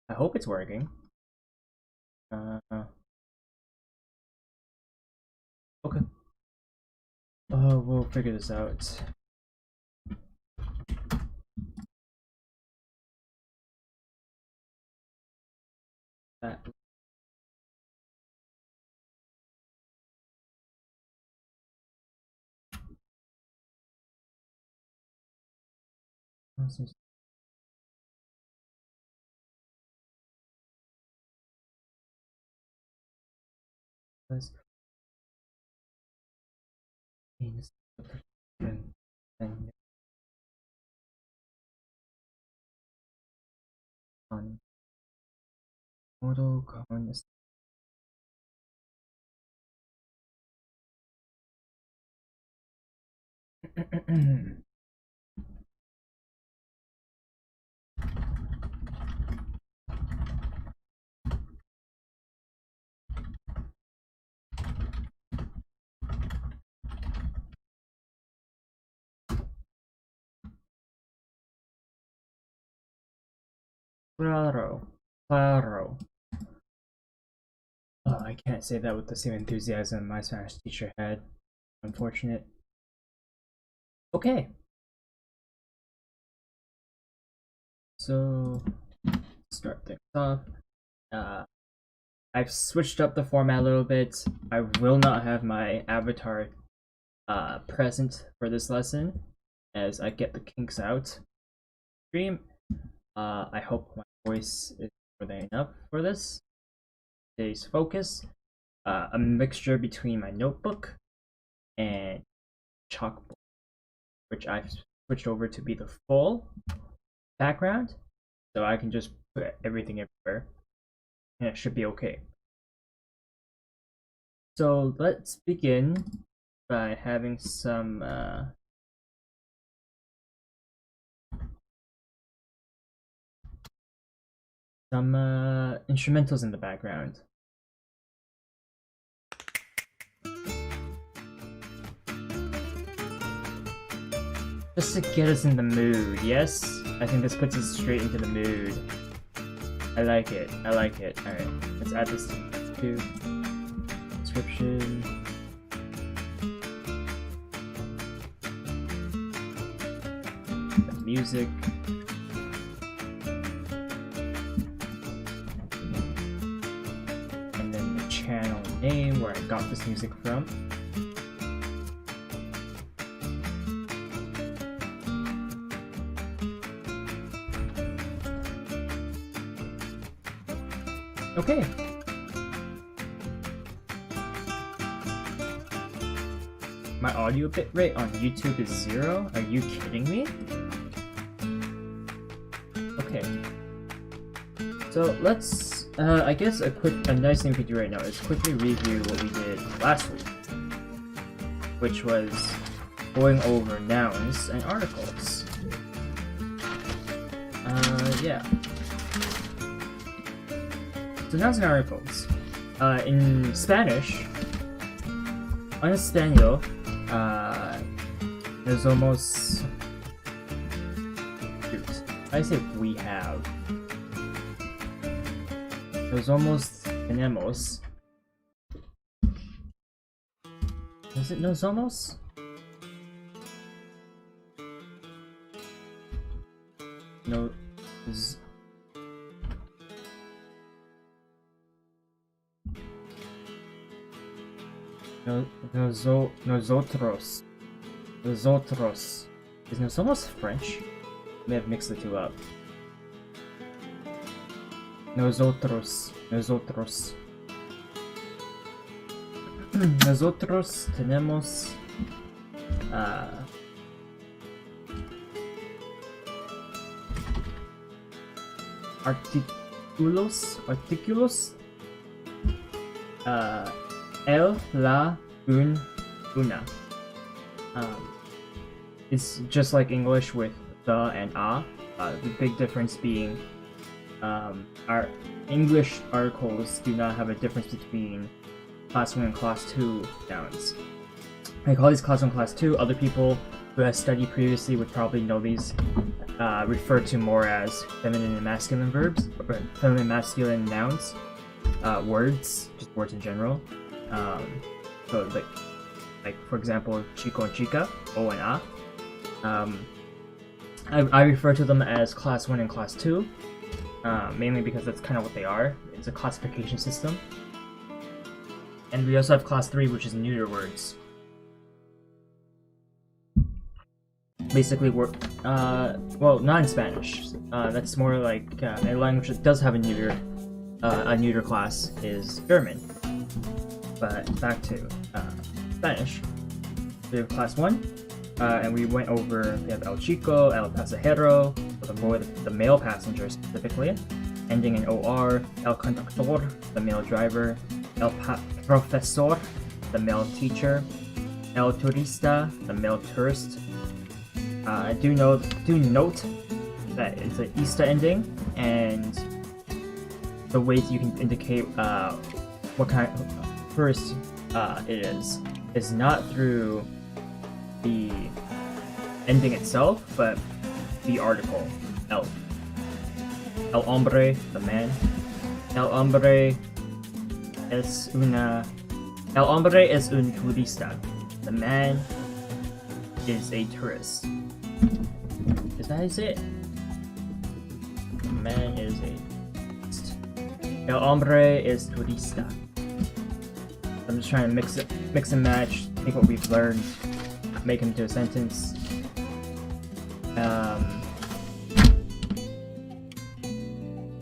I hope it's working. Okay. We'll figure this out. That. Claro. Claro. Oh, I can't say that with the same enthusiasm my Spanish teacher had. Unfortunate. Okay. So, start things off. I've switched up the format a little bit. I will not have my avatar present for this lesson as I get the kinks out. Stream. I hope my voice is more than enough for this. Today's focus, a mixture between my notebook and chalkboard, which I've switched over to be the full background, so I can just put everything everywhere, and it should be okay. So let's begin by having some instrumentals in the background. Just to get us in the mood, yes? I think this puts us straight into the mood. I like it. I like it. Alright, let's add this to description. The music. And then the channel name where I got this music from. Okay. My audio bitrate on YouTube is 0? Are you kidding me? Okay. So let's, I guess a nice thing we could do right now is quickly review what we did last week, which was going over nouns and articles. Yeah. So nouns and articles. In Spanish, en español, there's almost... Shoot, I say we have. There's almost tenemos. Is it nos almost? No. Nosotros. Nosotros. Is nos almost French? I may have mixed the two up. Nosotros. Nosotros. Nosotros tenemos artículos el, la, un, una. It's just like English with the and a. The big difference being our English articles do not have a difference between class 1 and class 2 nouns. I call these class 1 class 2. Other people who have studied previously would probably know these referred to more as feminine and masculine verbs, or feminine and masculine nouns, words, just words in general. So like for example, chico and chica, o and a. I refer to them as class 1 and class 2, mainly because that's kind of what they are. It's a classification system. And we also have class 3, which is neuter words. Basically, well, not in Spanish. That's more like a language that does have a neuter class is German. But back to Spanish. We have class 1. And we went over, we have el chico, el pasajero, for the boy, the male passenger specifically, ending in OR, el conductor, the male driver, el profesor, the male teacher, el turista, the male tourist. Do note that it's an ista ending, and the ways you can indicate what kind of tourist it is not through the ending itself, but the article, el. El hombre, the man. El hombre es un turista. The man is a tourist. Is that how you say it? The man is a tourist. El hombre es turista. I'm just trying to mix and match, take what we've learned, make them into a sentence.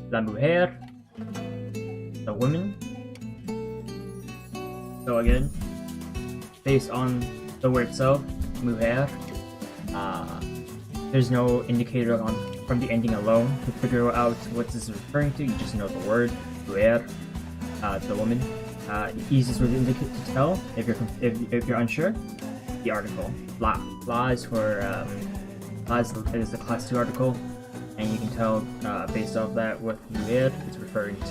La mujer, the woman. So again, based on the word itself, mujer, there's no indicator from the ending alone to figure out what this is referring to. You just know the word, mujer, the woman. Easiest way to tell if you're unsure. The article. La is for La is the class 2 article, and you can tell based off that what mujer is referring to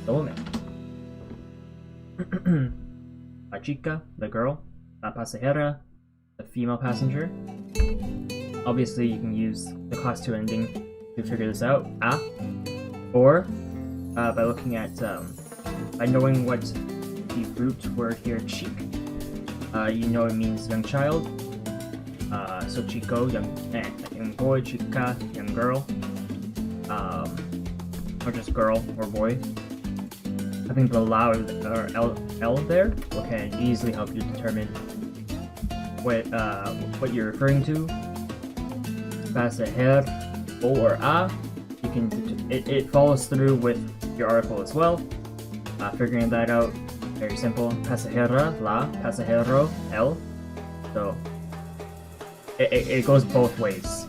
the woman. La chica, the girl. La pasajera, the female passenger. Obviously, you can use the class 2 ending to figure this out. A, or by looking at by knowing what the root word here, chic. You know it means young child. So chico, young boy, chica, young girl. Or just girl or boy. Having the la or L there can easily help you determine what you're referring to. Pasajero, O or A, you can it follows through with your article as well. Figuring that out, very simple. Pasajera, la, pasajero, el. So it goes both ways.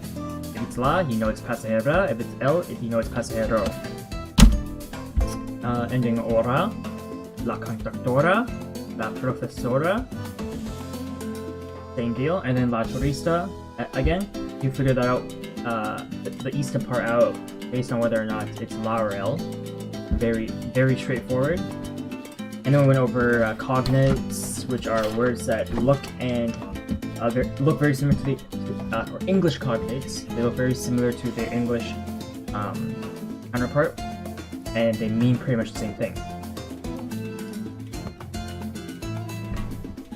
If it's la, you know it's pasajera. If it's el, you know it's pasajero. Ending ora, la conductora, la profesora. Same deal. And then la turista, again, you figure that out, the ista part out based on whether or not it's la or el. Very, very straightforward. And then we went over cognates, which are words that look very similar to the or English cognates. They look very similar to their English counterpart, and they mean pretty much the same thing.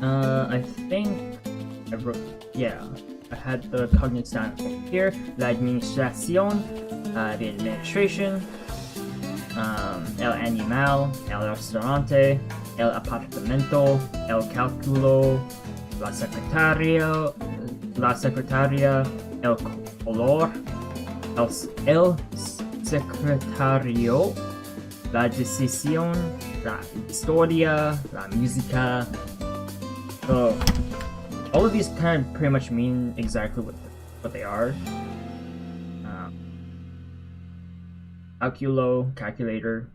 I think I wrote, yeah, I had the cognates down here. La administración, the administration. El animal, el restaurante, el apartamento, el cálculo, la secretaria, el color, el secretario, la decisión, la historia, la música. So all of these kind of pretty much mean exactly what they are. Calculo, calculator,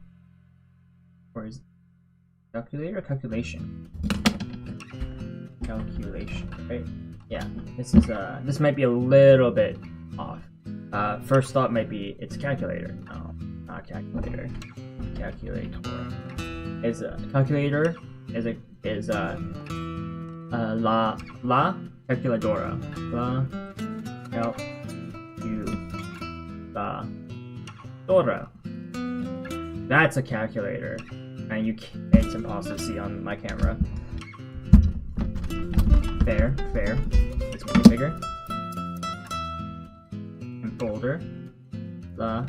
or is calculator, calculation, right? Yeah, this might be a little bit off. First thought might be it's calculator. No, not calculator. Calculator is a calculator is la calculadora. La calculadora. That's a calculator, and it's impossible to see on my camera. Fair. Let's make it bigger. And folder. La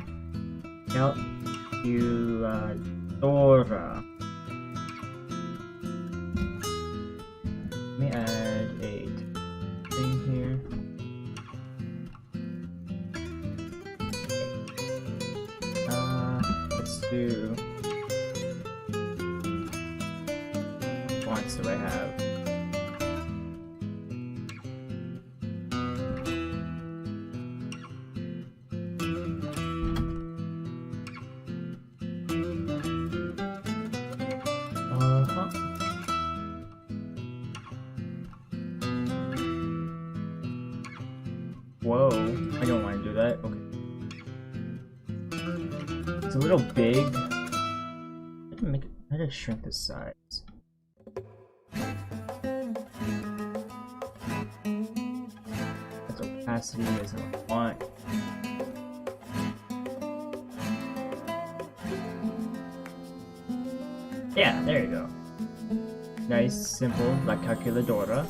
calculadora. Let me add a thing here. Let's do. What fonts do I have? Whoa, I don't want to do that. Okay. It's a little big. I gotta shrink the size. That's opacity is what I want. Yeah, there you go. Nice, simple, la calculadora.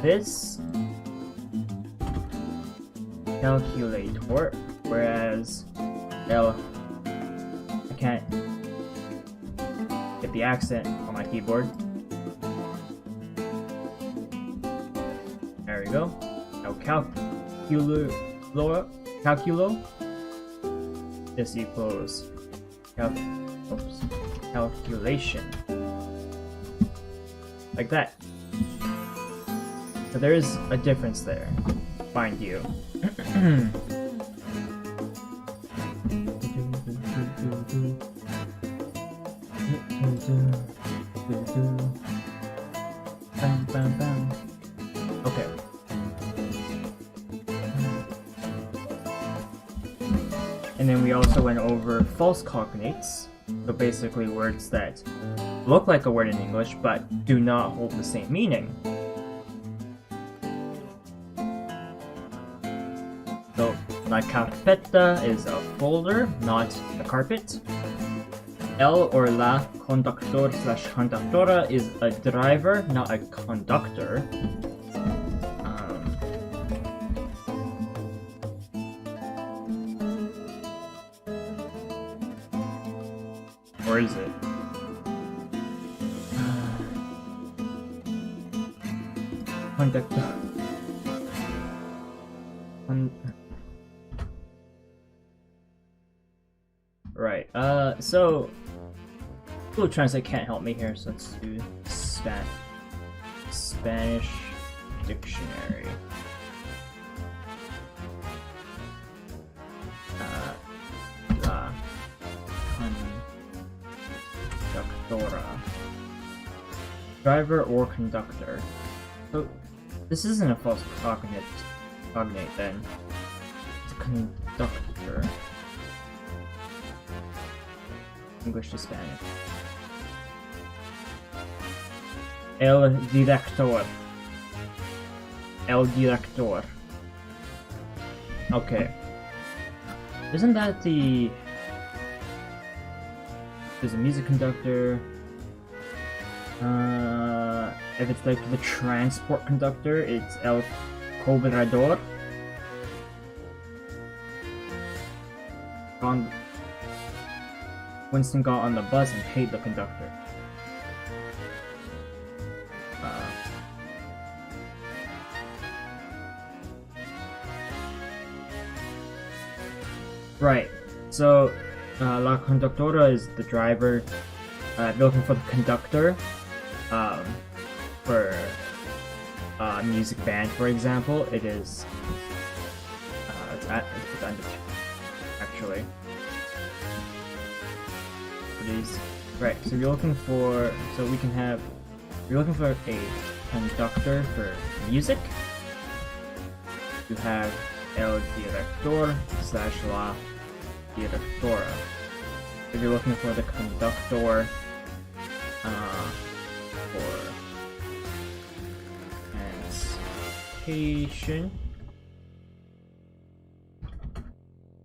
This calculator, whereas I can't get the accent on my keyboard. There we go. Now calculo. This equals calculation. Like that. So there is a difference there, mind you. Okay. And then we also went over false cognates, so basically words that look like a word in English but do not hold the same meaning. So, la carpeta is a folder, not a carpet. El or la conductor/conductora is a driver, not a conductor. Or is it? Conductor. Right. So Google Translate can't help me here, so let's do Spanish dictionary. La conductora. Driver or conductor. So this isn't a false cognate then. It's a conductor. English to Spanish. El director. Okay. Isn't that there's a music conductor. If it's like the transport conductor, it's el cobrador. Winston got on the bus and paid the conductor. Right. So, la conductora is the driver. Looking for the conductor. For a music band, for example, it is. It's at the end of actually. properties. Right, so you're looking for, you're looking for a conductor for music. You have el director / la directora. If you're looking for the conductor for transportation,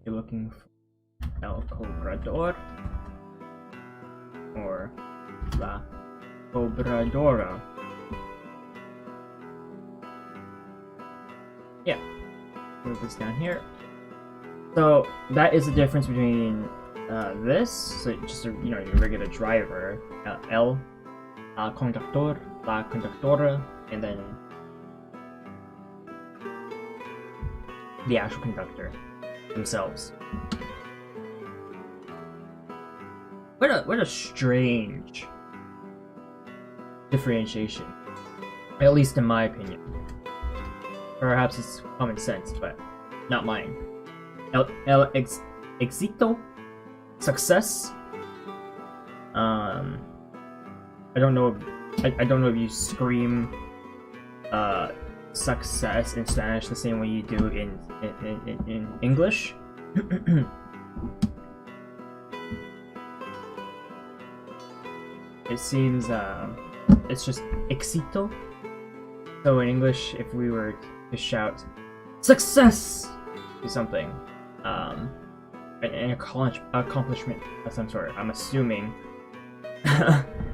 you're looking for el cobrador or la cobradora. Yeah, move this down here. So that is the difference between this, so just your regular driver, el conductor, la conductora, and then the actual conductor themselves. What a strange differentiation, at least in my opinion. Perhaps it's common sense, but not mine. El éxito, success. I don't know if you scream success in Spanish the same way you do in English. It seems it's just éxito. So in English, if we were to shout success to something, an accomplishment of some sort, I'm assuming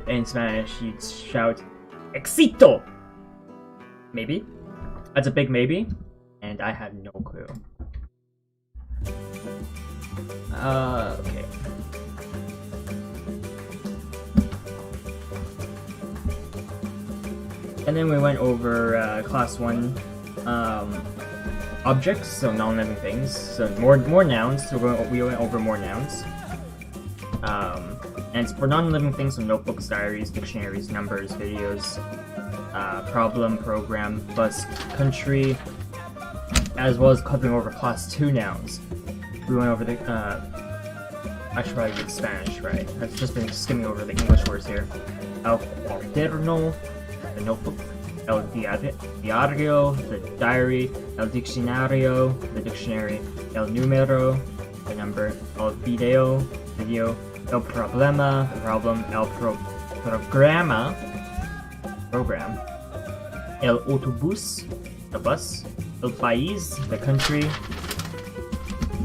in Spanish you'd shout éxito. Maybe. That's a big maybe, and I had no clue. Okay. And then we went over class 1 objects, so non-living things. So more nouns. So we went over more nouns. And for non-living things, so notebooks, diaries, dictionaries, numbers, videos, problem, program, bus, country, as well as covering over class 2 nouns. We went over the I should probably read Spanish, right? I've just been skimming over the English words here. El cuaderno, the notebook, el diario, the diary, el diccionario, the dictionary, el número, the number, el video, el problema, the problem, el programa, program, el autobús, the bus, el país, the country.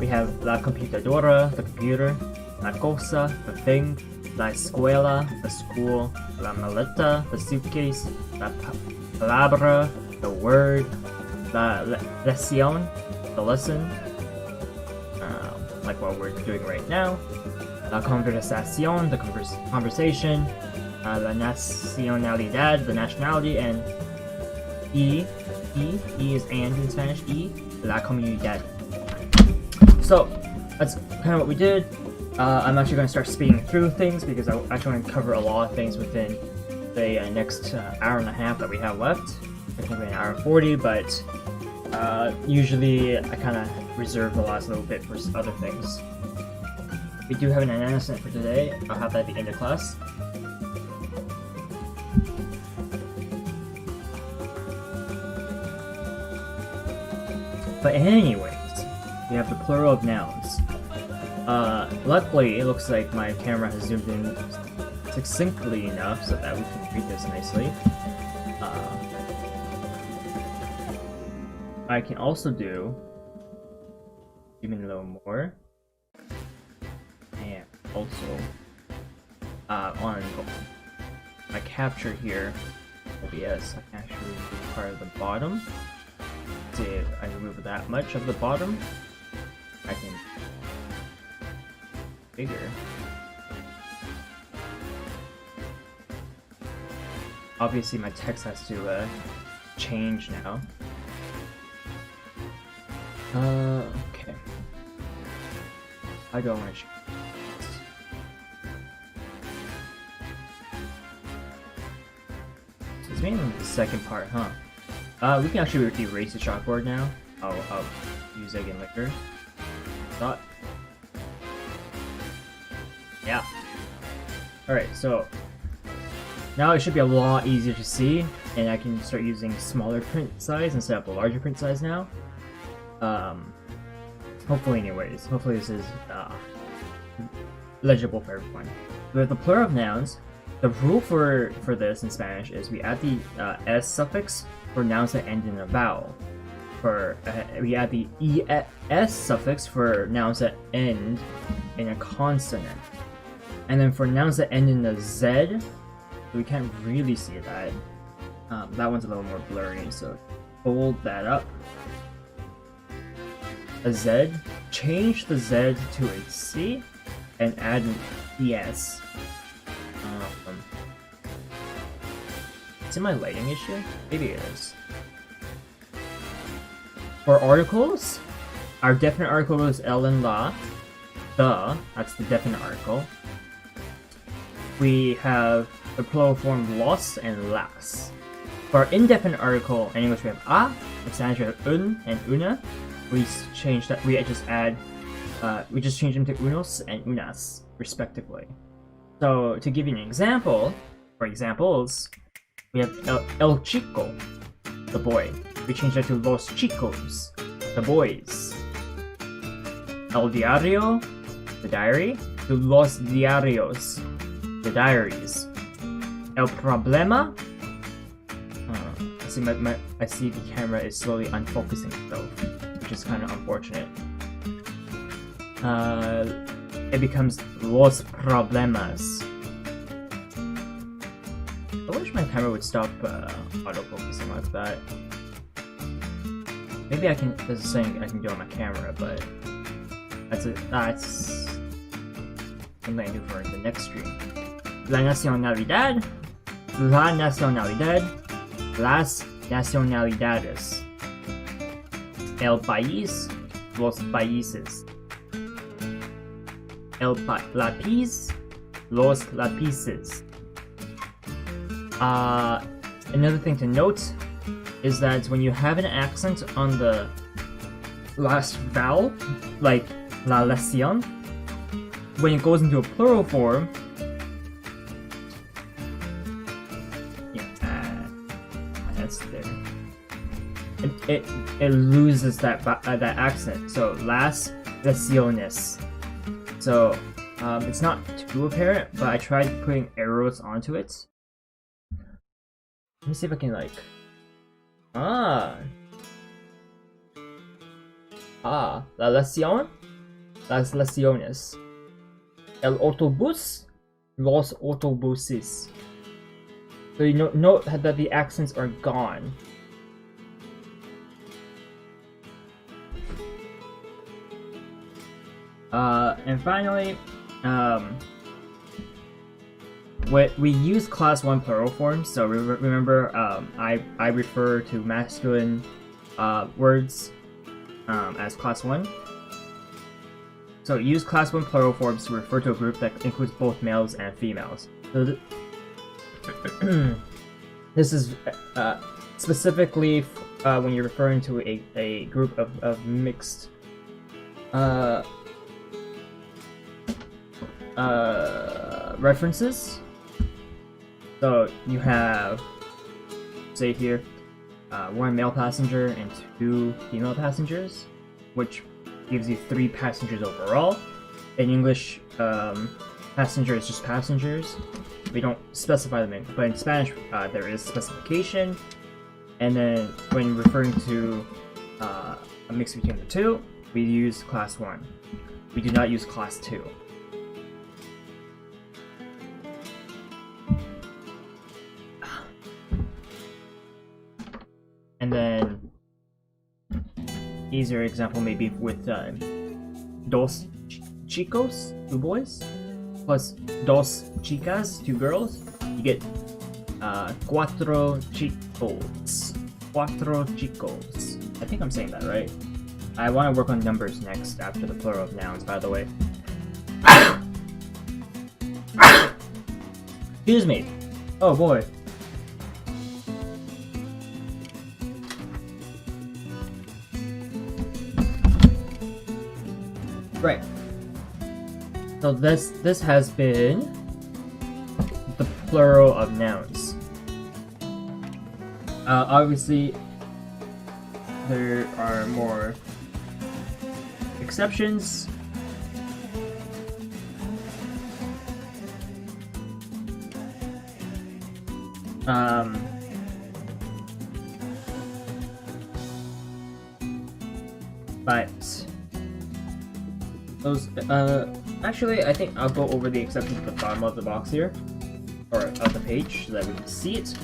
We have la computadora, the computer, la cosa, the thing, la escuela, the school, la maleta, the suitcase, la palabra, the word, la lección, the lesson, like what we're doing right now, la conversación, the conversation, la nacionalidad, the nationality, and E is and in Spanish, la comunidad. So that's kind of what we did. I'm actually going to start speeding through things because I actually want to cover a lot of things within the next hour and a half that we have left. Technically an hour and 40, but usually I kind of reserve the last little bit for other things. We do have an announcement for today. I'll have that at the end of class. But anyways, we have the plural of nouns. Luckily, it looks like my camera has zoomed in succinctly enough so that we can read this nicely. I can also do even a little more, and also on my capture here, OBS, I can actually remove part of the bottom. See if I remove that much of the bottom, I can bigger. Obviously my text has to change now. Okay. I don't want to change. So it's mainly the second part, huh? We can actually erase the chalkboard now. I'll use it again later. Thought. Yeah. Alright, so now it should be a lot easier to see, and I can start using smaller print size instead of a larger print size now. Hopefully anyways. Hopefully this is legible for everyone. With the plural of nouns, the rule for this in Spanish is we add the s suffix for nouns that end in a vowel. We add the es suffix for nouns that end in a consonant. And then for nouns that end in a z, we can't really see that. That one's a little more blurry, so fold that up. A Z, change the Z to a C, and add an ES. Is it my lighting issue? Maybe it is. For articles, our definite article is el and la. The, that's the definite article. We have the plural form los and las. For our indefinite article, in English we have a, in Spanish we have un and una. We change that. We just add. We just change them to unos and unas, respectively. So to give you an example, for examples, we have el chico, the boy. We change that to los chicos, the boys. El diario, the diary, to los diarios, the diaries. El problema. I see the camera is slowly unfocusing itself, which is kind of unfortunate. It becomes los problemas. I wish my camera would stop auto-focusing like that. Maybe I can. There's a thing I can do on my camera, but that's something I do for the next stream. La nacionalidad, la nacionalidad, las nacionalidades. El país, los países. El lápiz, los lápices. Another thing to note is that when you have an accent on the last vowel, like la lección, when it goes into a plural form, that's there. It loses that accent. So las lecciones. So it's not too apparent, but I tried putting arrows onto it. Let me see if I can like. La lección, las lecciones. El autobús, los autobuses. So you note that the accents are gone. And finally, we use class 1 plural forms, so remember I refer to masculine words as class 1. So use class 1 plural forms to refer to a group that includes both males and females. So this is specifically when you're referring to a group of mixed references. So you have, say here, 1 male passenger and 2 female passengers, which gives you 3 passengers overall. In English, passenger is just passengers. We don't specify them but in Spanish there is specification. And then when referring to a mix between the two, we use class 1. We do not use class 2. And then easier example maybe with dos chicos, 2 boys, plus dos chicas, 2 girls. You get cuatro chicos. Cuatro chicos. I think I'm saying that right. I want to work on numbers next after the plural of nouns, by the way. Excuse me. Oh boy. Right. So this has been plural of nouns. Obviously, there are more exceptions. But those, actually, I think I'll go over the exceptions at the bottom of the box here, or of the page, so that we can see it.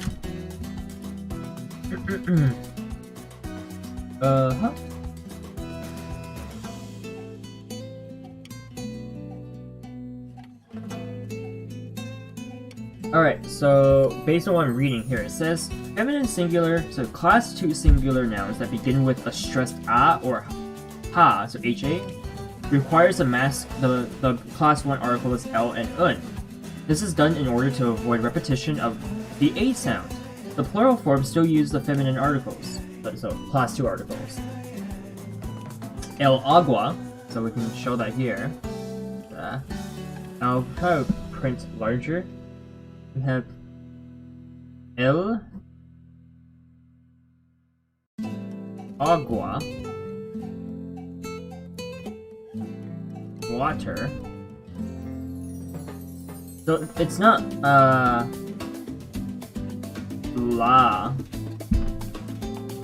Alright, so based on what I'm reading here, it says feminine singular, so class 2 singular nouns that begin with a stressed a or ha, so ha, requires a mask. The class 1 article is l and un. This is done in order to avoid repetition of the a sound. The plural forms still use the feminine articles, so class 2 articles. El agua, so we can show that here. I'll try to print larger. We have el agua, water. So it's not la,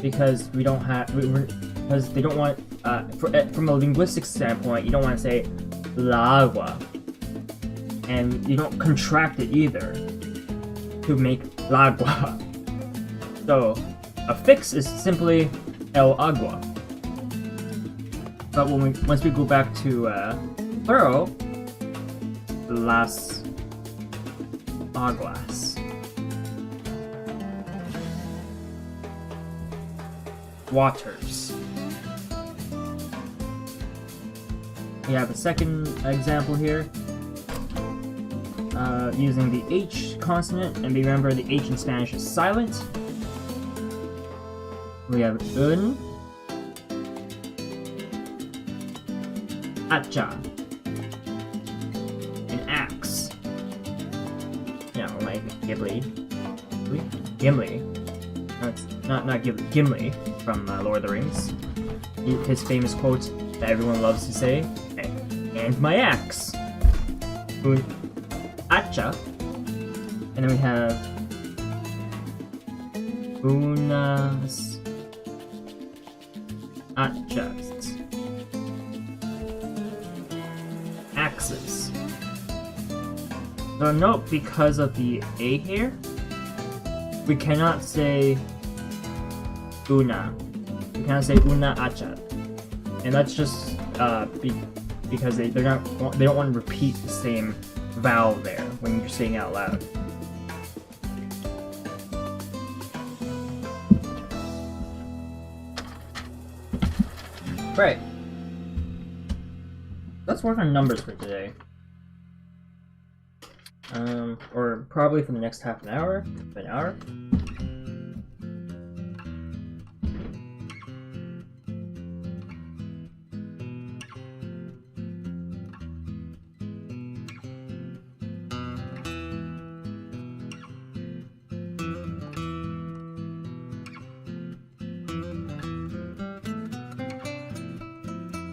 because we don't have, because they don't want, from a linguistic standpoint, you don't want to say la agua, and you don't contract it either to make l'agua. So a fix is simply el agua. But once we go back to plural, las aguas. Waters. We have a second example here. Using the H consonant, and remember the H in Spanish is silent. We have un, hacha, an axe. No, like Ghibli. Gimli. No, it's not Ghibli. Gimli from Lord of the Rings. His famous quote that everyone loves to say, and my axe. Un, hacha. And then we have unas hachas. Axes. So note, because of the A here, we cannot say una. We cannot say una hacha. And that's just because they don't want to repeat the same vowel there when you're saying out loud. Right. Let's work on numbers for today. Or probably for the next half an hour, an hour.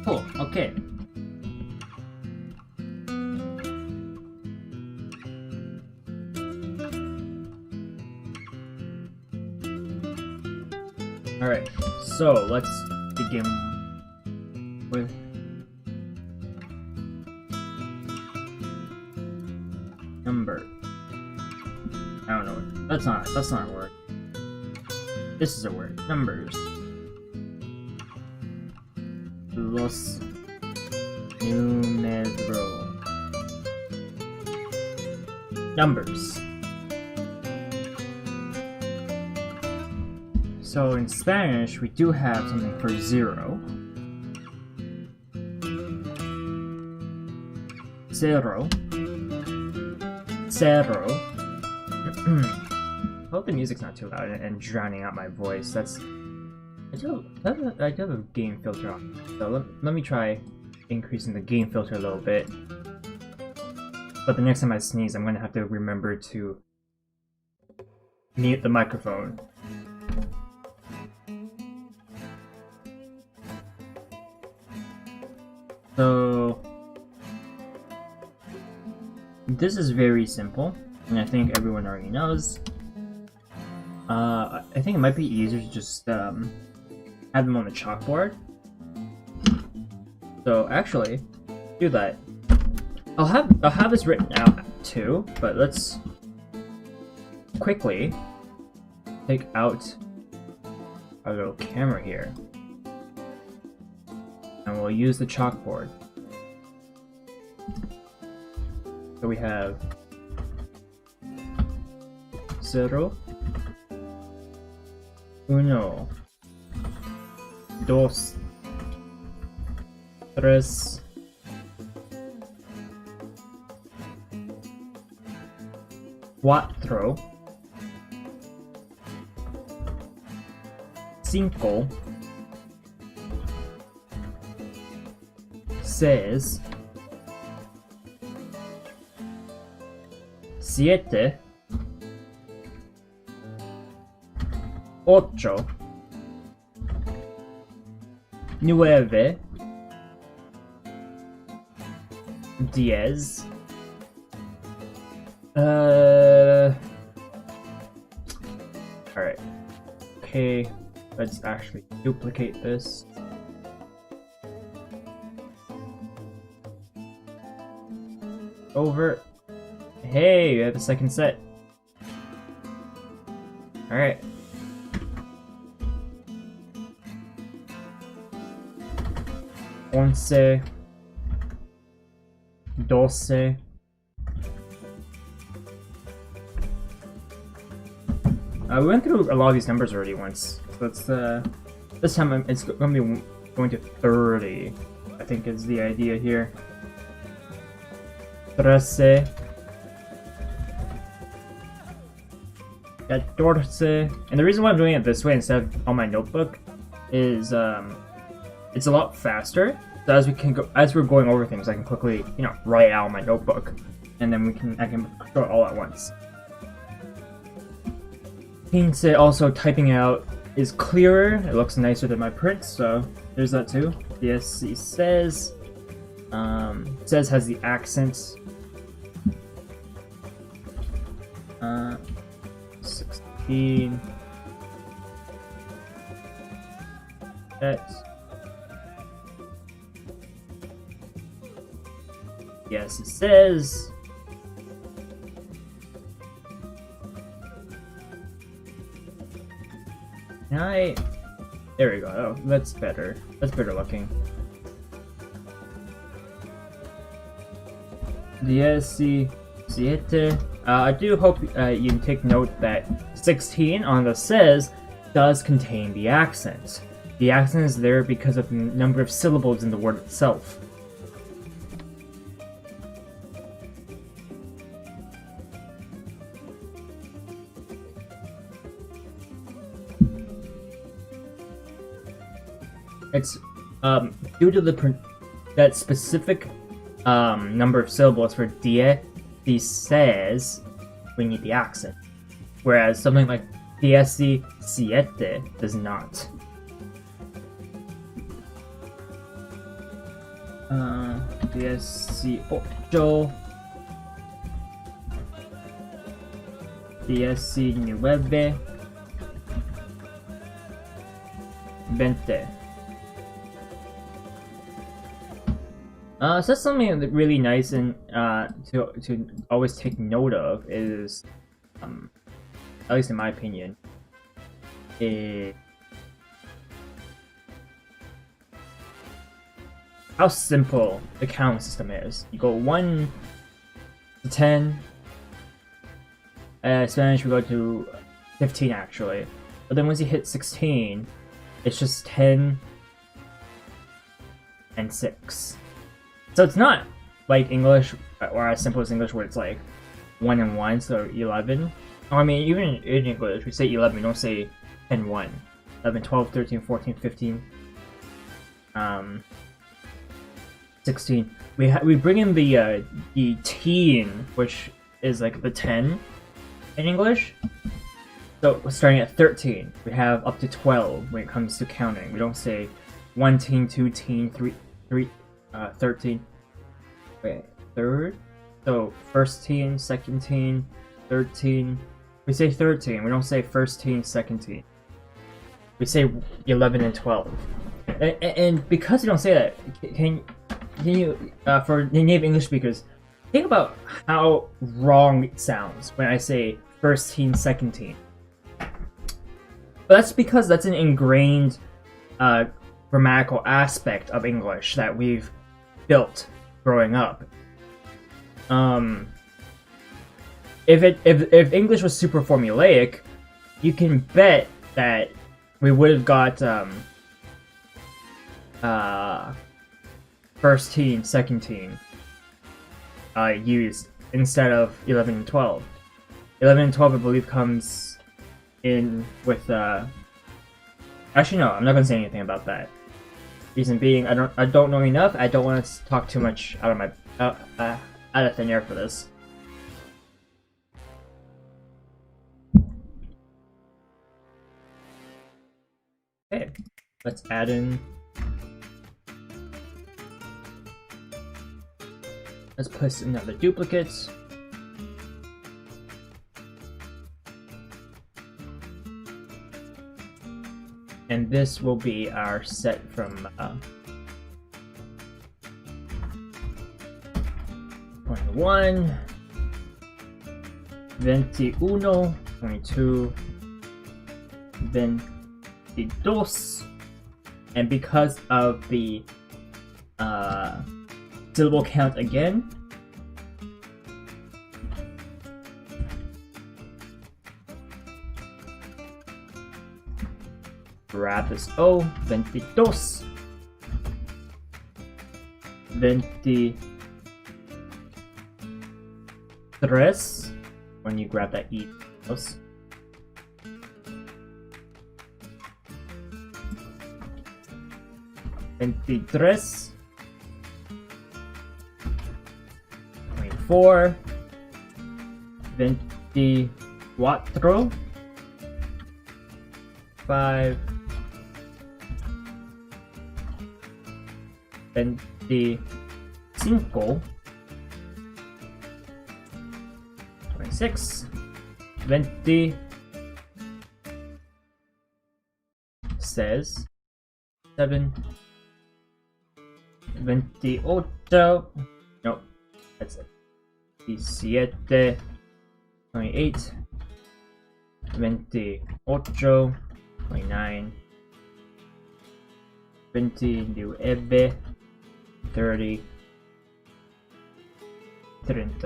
Cool, okay. Alright, so let's begin with number. I don't know. That's not a word. This is a word. Numbers. Los números. Numbers. So in Spanish, we do have something for 0. Cero. Cero. I hope the music's not too loud and drowning out my voice. That's... I do have a gain filter on. So let me try increasing the gain filter a little bit. But the next time I sneeze, I'm going to have to remember to mute the microphone. So this is very simple, and I think everyone already knows. I think it might be easier to just have them on the chalkboard. So actually, do that. I'll have this written out too, but let's quickly take out our little camera here, and we'll use the chalkboard. So we have 0, 1, 2, 3, 4, 5, 6, 7, 8, 9, 10. Alright. Okay, let's actually duplicate this. Over. Hey, we have a second set. Alright. Once, 12. We went through a lot of these numbers already once. So it's this time it's going to be going to 30. I think is the idea here. 13, 14. And the reason why I'm doing it this way instead of on my notebook is it's a lot faster. So as we're going over things, I can quickly, write out my notebook, and then I can do it all at once. Also, typing out is clearer. It looks nicer than my print, so there's that too. DSC says has the accents. 16. That's. Yes, it says. There we go. Oh, that's better. That's better looking. DSC 7. I do hope you take note that 16 on the says does contain the accent. The accent is there because of the number of syllables in the word itself. It's due to that specific number of syllables for die, the says, we need the accent, whereas something like DSC 7 does not. DSC 8, DSC 9, 20. So that's something that really nice and to always take note of is, at least in my opinion, how simple the counting system is. You go 1 to 10. Spanish we go to 15 actually, but then once you hit 16, it's just 10 and 6. So it's not like English, or as simple as English, where it's like 1 and 1, so 11. I mean, even in English, we say 11, we don't say 10, 1. 11, 12, 13, 14, 15, 16. We bring in the teen, which is like the 10 in English, So starting at 13, we have up to 12 when it comes to counting. We don't say 1 teen, 2 teen, 13. Wait, third? So first teen, second teen, third teen. We say 13. We don't say first teen, second teen. We say 11 and 12. And because we don't say that, can you, for native English speakers, think about how wrong it sounds when I say first teen, second teen. But that's because that's an ingrained grammatical aspect of English that we've built growing up. If English was super formulaic, you can bet that we would have got first teen, second teen used instead of 11 and 12. 11 and 12, I believe, comes in with actually no, I'm not gonna say anything about that. Reason being, I don't know enough. I don't want to talk too much out of my out of thin air for this. Okay, let's add in. Let's place another duplicate. And this will be our set from 21, 21, 22, 22, and because of the syllable count again, grab this O, 22, 23, when you grab that E, 23, 24, 24, 5, 25, 26, 20, says 7, 28, no, that's it, 27, 28, 28, 29, 29, 30, 30.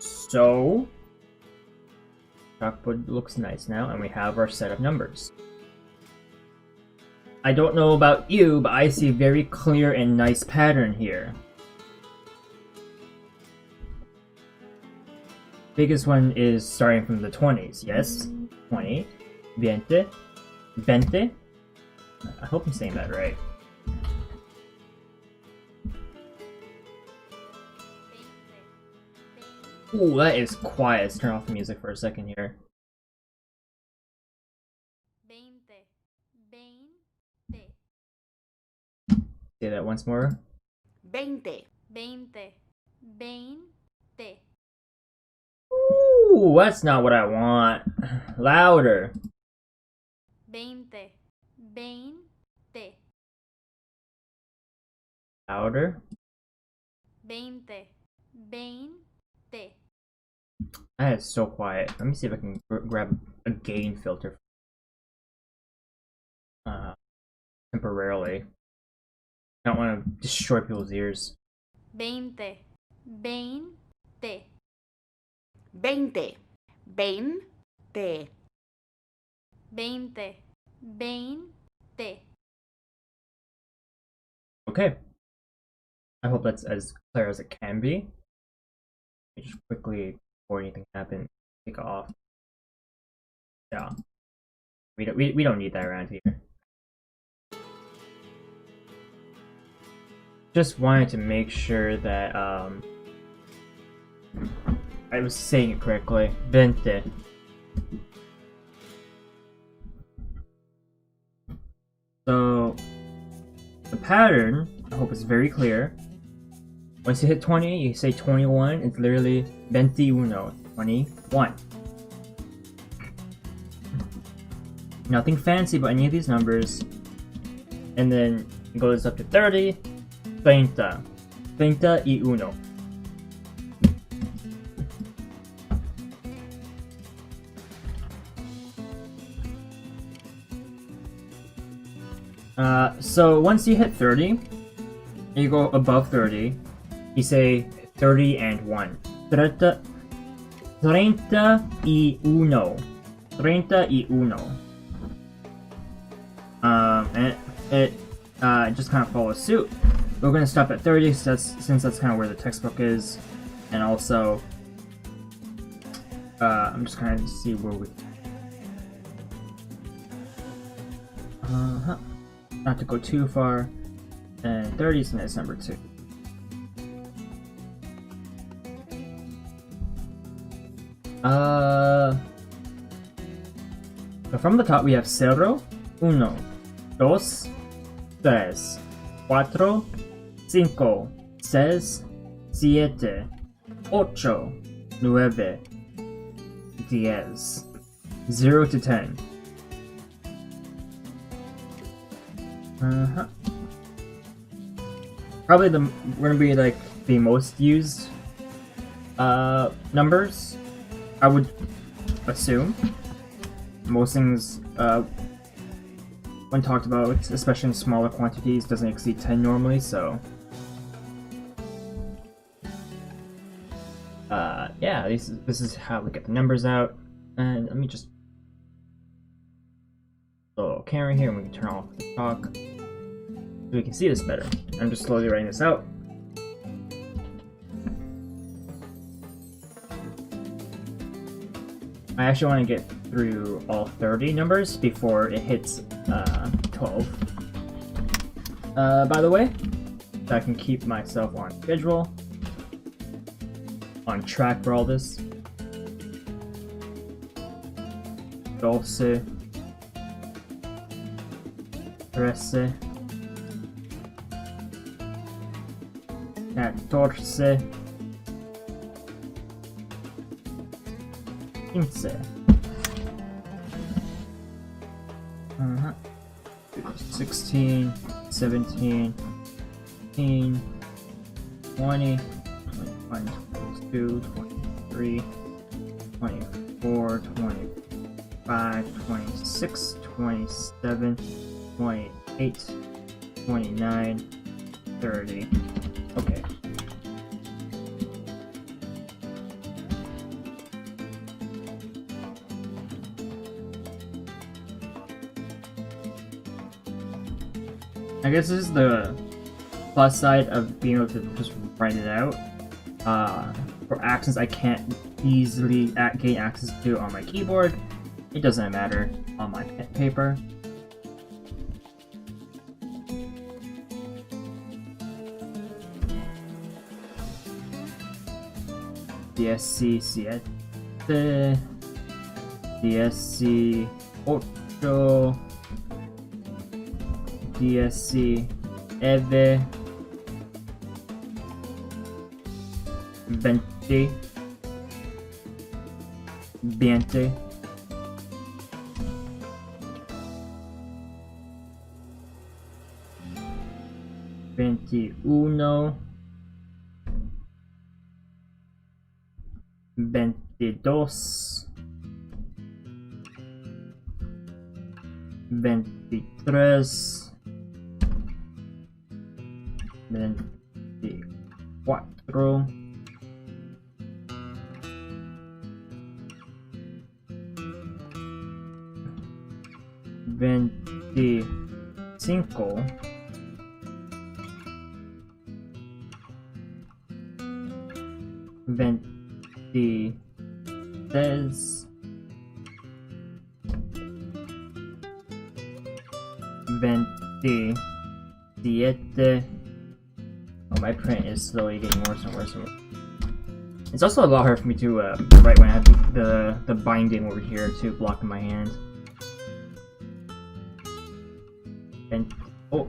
So, chalkboard looks nice now, and we have our set of numbers. I don't know about you, but I see a very clear and nice pattern here. Biggest one is starting from the 20s, yes? 20, 20, 20. I hope I'm saying that right. Ooh, that is quiet. Let's turn off the music for a second here. 20, 20. Say that once more. 20, 20, 20. Ooh, that's not what I want. Louder. 20, 20. Louder. 20, 20. That is so quiet. Let me see if I can grab a gain filter. Temporarily. I don't want to destroy people's ears. 20, 20. 20, 20. 20, 20. Okay. I hope that's as clear as it can be. Let me just quickly, before anything happens, take off. Yeah. We don't need that around here. Just wanted to make sure that I was saying it correctly. 20. So the pattern, I hope is very clear. Once you hit 20, you say 21. It's literally 21, 21. Nothing fancy about any of these numbers. And then it goes up to 30, 30, 31. So once you hit 30, you go above 30, you say 30 and 1. 30, 31. 31. And it just kind of follows suit. We're going to stop at 30 since that's kind of where the textbook is. And also, I'm just kind of see where we... Not to go too far. And 30 is nice number 2. So from the top we have 0, 1, 2, 3, 4, 5, 6, 7, 8, 9, 10. 0 to 10. Probably gonna be like the most used numbers, I would assume. Most things when talked about, especially in smaller quantities, doesn't exceed 10 normally, so yeah, this is how we get the numbers out. And let me just camera here, and we can turn off the talk so we can see this better. I'm just slowly writing this out. I actually want to get through all 30 numbers before it hits 12. By the way, so I can keep myself on schedule, on track for all this. 12, 13, 14, 15. 16, 17, 18, 20, 21, 22, 23, 24, 25, 26, 27, 28, 29, 30. Okay. I guess this is the plus side of being able to just write it out. For accents I can't easily gain access to on my keyboard, it doesn't matter on my paper. DSC 7, DSC 8, DSC 9, 20, 20, 21, 22, 23, 24, 25, 26, 27. Oh, my print is slowly getting worse and worse and worse. It's also a lot harder for me to write when I have the binding over here to block in my hand. 28,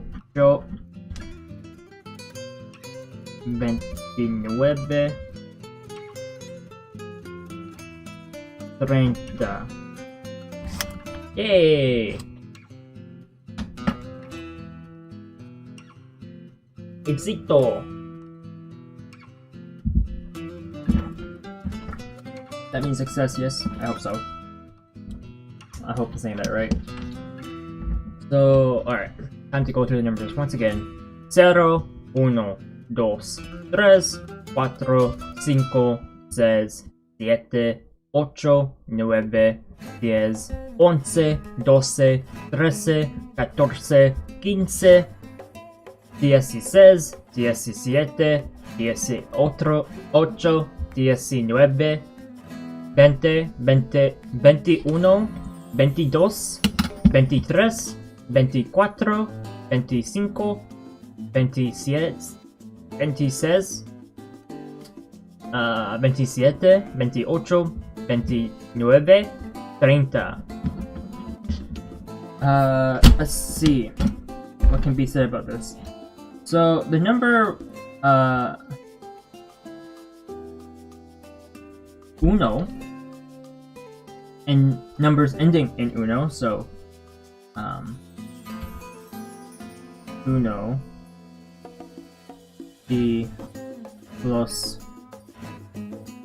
29, 30. Yay! Éxito! That means success, yes? I hope so. I hope I'm saying that right. So, alright. Time to go through the numbers once again. 0, 1, 2, 3, 4, 5, 6, 7, 8, 9, 10, 11, 12, 13, 14, 15, 16, 17, 18, 19, 20, 20, 21, 22, 23, 24, 25, 27, 26, 27, 28, 29, 30. Let's see what can be said about this. So the number uno and numbers ending in uno, so uno y los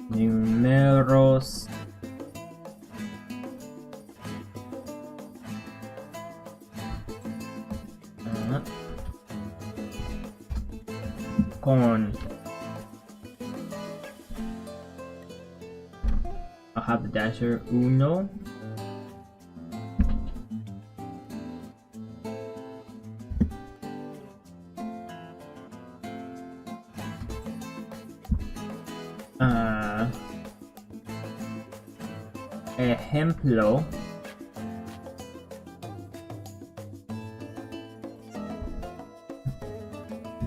números con I'll have the dasher uno ejemplo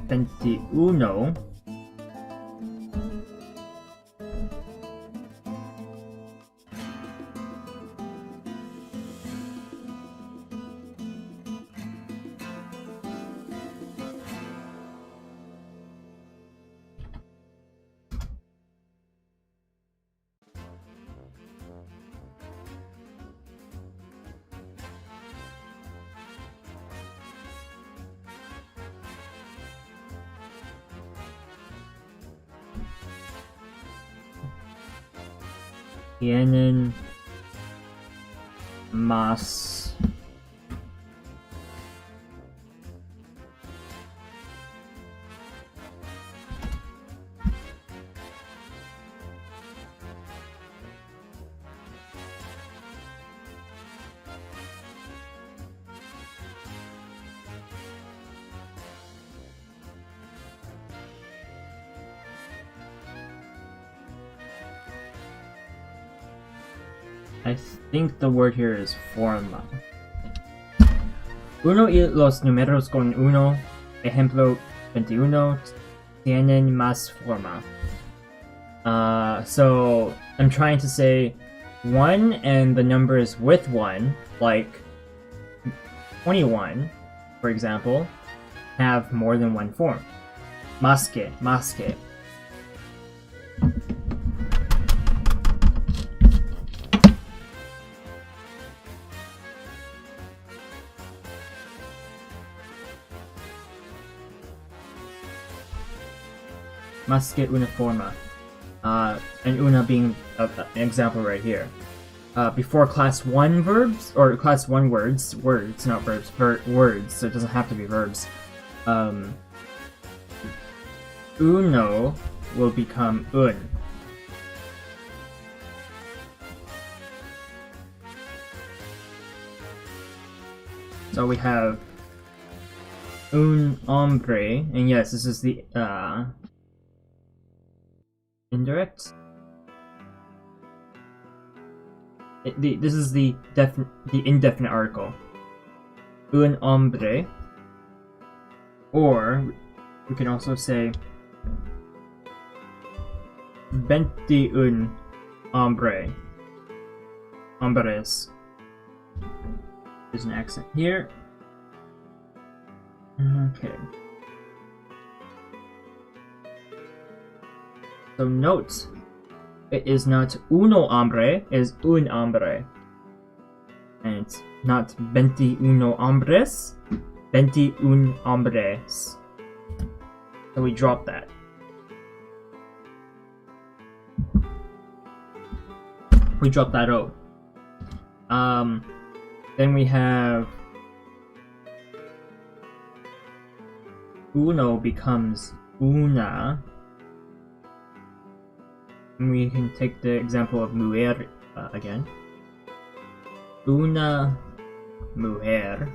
veintiuno tienen más I think the word here is forma. Uno y los números con uno, ejemplo 21, tienen más forma. So I'm trying to say 1 and the numbers with 1, like 21, for example, have more than one form. Más que. Más que una forma. And una being an example right here. Before class 1 verbs, or class 1 words, not verbs, words, so it doesn't have to be verbs. Uno will become un. So we have un hombre, and yes, this is the indirect. This is the indefinite article. Un hombre. Or we can also say 21 hombres. There's an accent here. Okay. So note, it is not uno hombre, it is un hombre. And it's not 21 hombres, 21 hombres. So we drop that. We drop that O. Then we have uno becomes una. And we can take the example of mujer again. Una mujer.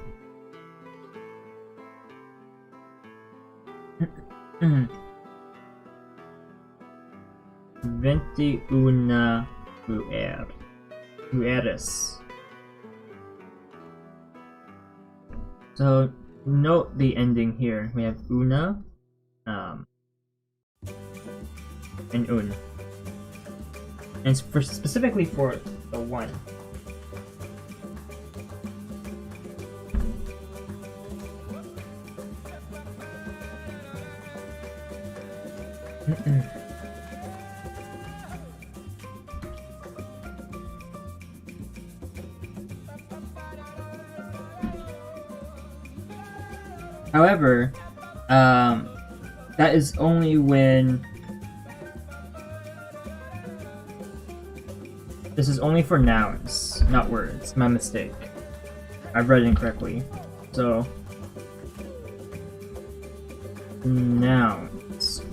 21 mujeres. So note the ending here. We have una and un. And specifically for the one. However, that is only when this is only for nouns, not words. My mistake. I've read it incorrectly. So, nouns.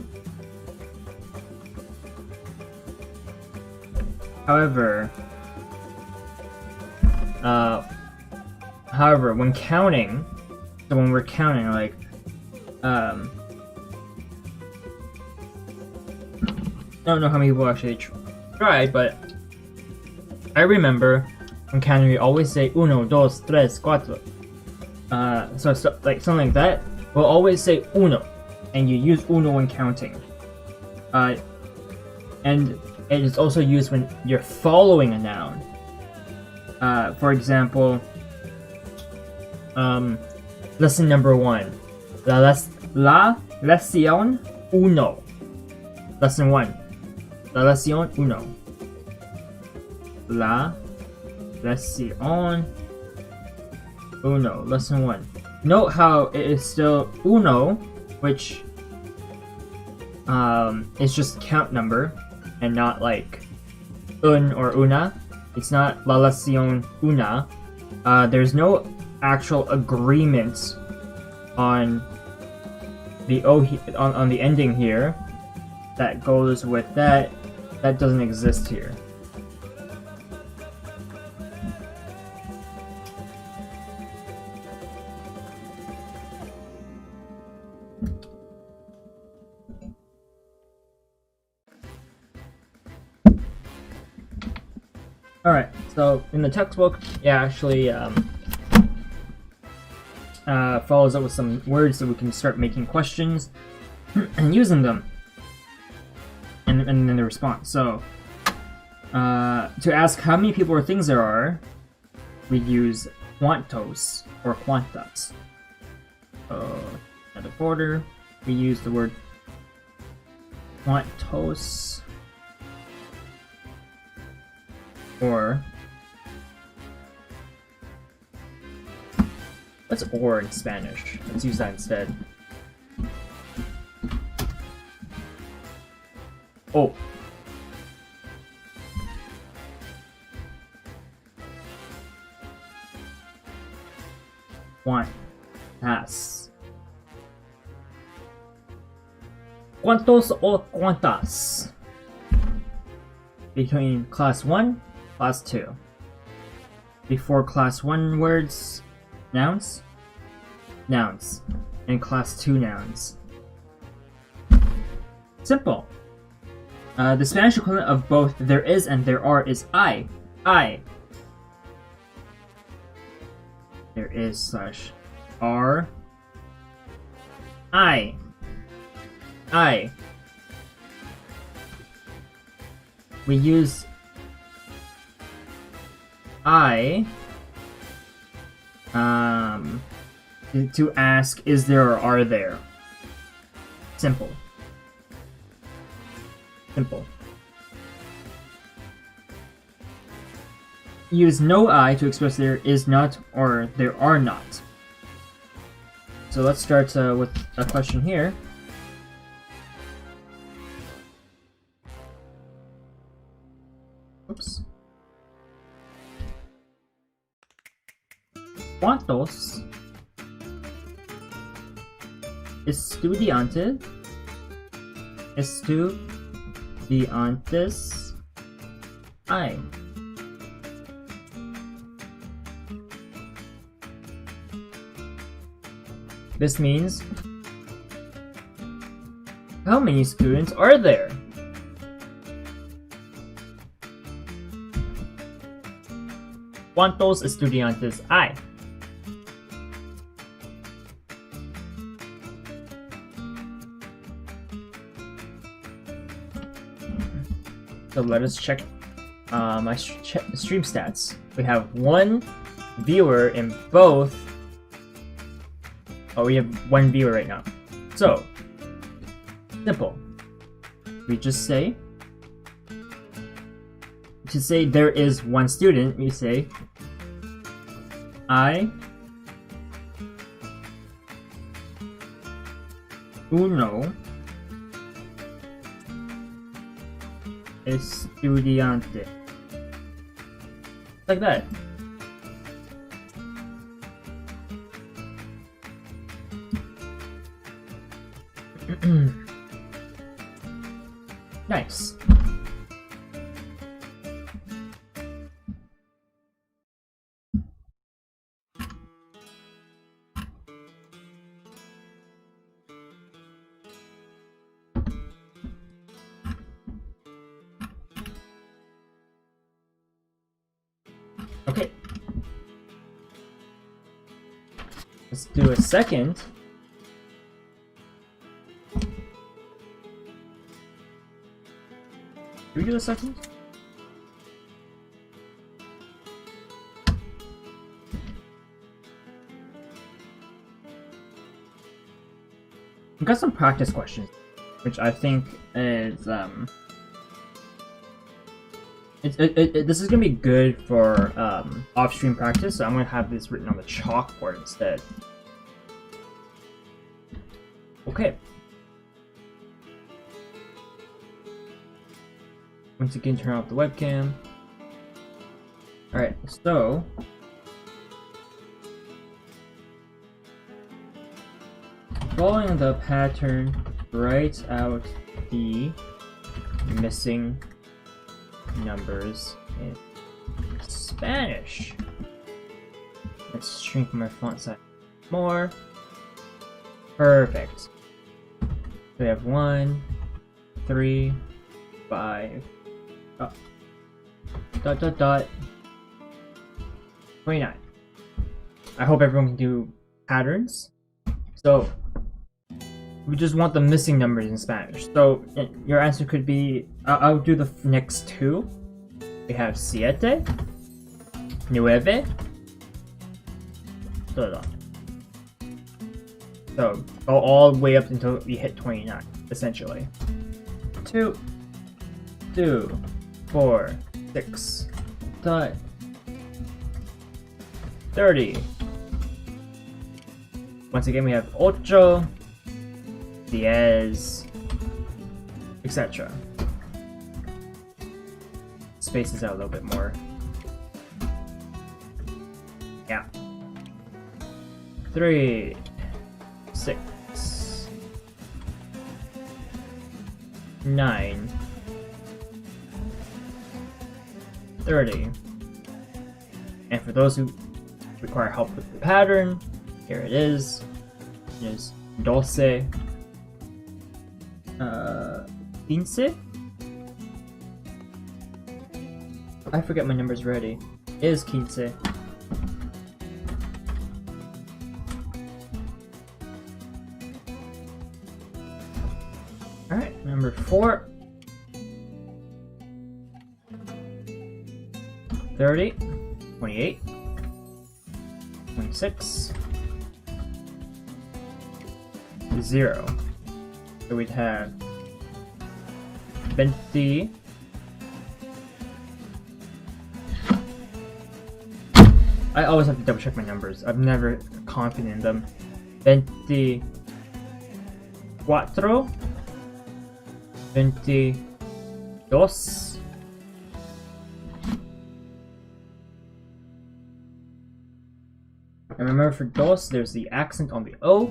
However, when counting, so when we're counting, like, I don't know how many people actually tried, but I remember when counting, we always say uno, dos, tres, cuatro. So like something like that, we'll always say uno, and you use uno when counting. And it is also used when you're following a noun. For example, lesson number 1. La lección uno. Lesson 1. La lección uno. La lección uno. Lesson 1. Note how it is still uno, which is just count number and not like un or una. It's not la lección una. There's no actual agreement on the O on the ending here that goes with that. That doesn't exist here. Alright, so in the textbook, it actually follows up with some words so we can start making questions and using them, and then the response. So, to ask how many people or things there are, we use cuantos or cuantas. At the border, we use the word cuantos. Or what's or in Spanish? Let's use that instead. Oh. Cuantas. ¿Cuántos o cuántas? Between class 1, class 2. Before class 1 words, nouns, nouns, and class 2 nouns. Simple. The Spanish equivalent of both there is and there are is I. I. There is slash are. I. I. We use I to ask is there or are there. Simple. Simple. Use no I to express there is not or there are not. So let's start with a question here. Oops. ¿Cuántos estudiantes hay? This means how many students are there? ¿Cuántos estudiantes hay? So let us check my stream stats. We have one viewer in both. Oh, we have one viewer right now. So, simple. We just say, to say there is one student, we say, I uno estudiante. Like that. Nice. Okay. Let's do a second. Can we do a second? We've got some practice questions, which I think is this is gonna be good for off-stream practice. So I'm gonna have this written on the chalkboard instead. Okay. Once again, turn off the webcam. Alright, so following the pattern, write out the missing numbers in Spanish. Let's shrink my font size more. Perfect. So we have 1, 3, 5. Dot 29. I hope everyone can do patterns. So we just want the missing numbers in Spanish. So your answer could be, I'll do the next two. We have siete, nueve, todo. So go all the way up until we hit 29, essentially. 2, 4, 6, 30. Once again, we have ocho, días, etc. Spaces out a little bit more. Yeah. 3, 6, 9, 30. And for those who require help with the pattern, here it is. It is 12, 15, I forget my numbers already. It is 15. Alright, number 4. 30, 28, 26, 0. So we'd have 20. I always have to double check my numbers. I'm never confident in them. 24, 22. And remember for dos, there's the accent on the O,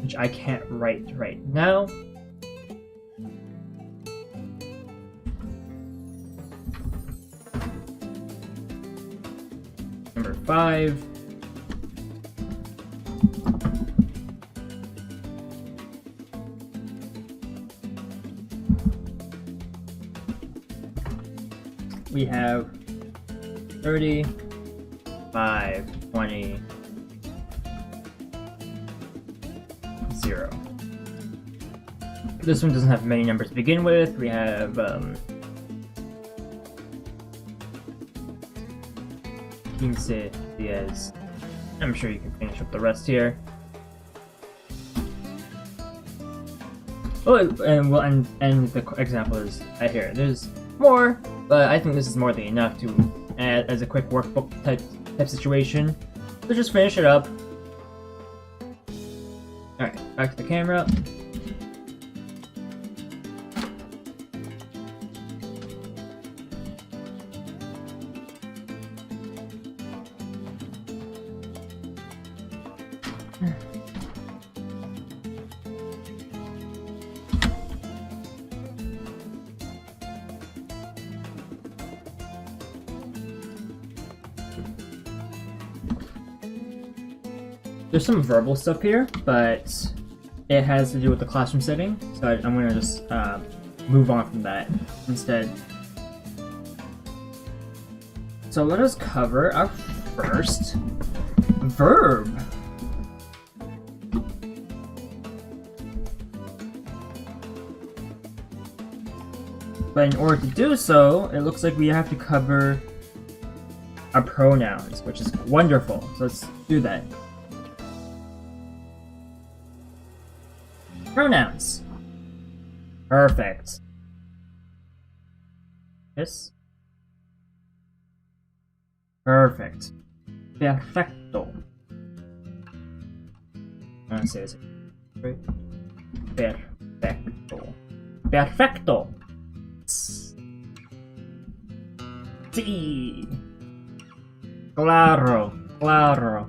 which I can't write right now. Number 5. We have 30, 5, 20, 0. This one doesn't have many numbers to begin with. We have 15 días. I'm sure you can finish up the rest here. Oh, and we'll end the example is right here. There's more, but I think this is more than enough to add as a quick workbook type situation. So just finish it up. Alright, back to the camera. There's some verbal stuff here, but it has to do with the classroom setting, so I'm going to just move on from that instead. So let us cover our first verb. But in order to do so, it looks like we have to cover our pronouns, which is wonderful. So let's do that. Pronouns. Perfect. Yes. Perfect. Perfecto. I'm gonna say this right. Perfecto. Perfecto. Sí. Claro. Claro.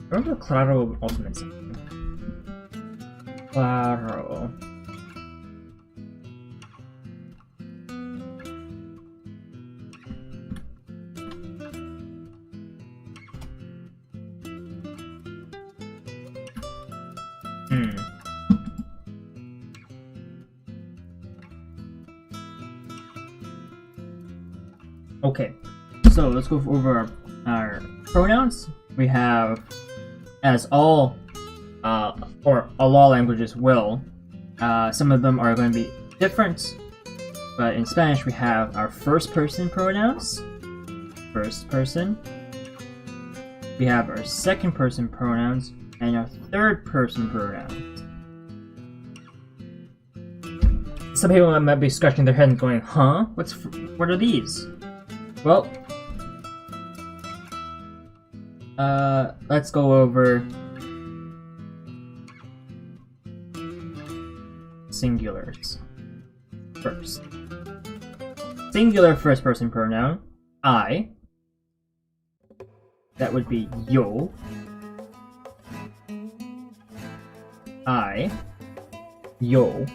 Remember claro also meant something. Claro. Okay, so let's go over our pronouns. We have, as all or a lot of languages will, some of them are going to be different, but in Spanish we have our first person pronouns, first person. We have our second person pronouns and our third person pronouns. Some people might be scratching their head and going, huh? What are these? Well, let's go over singulars first. Singular first person pronoun, I. That would be yo. I. Yo.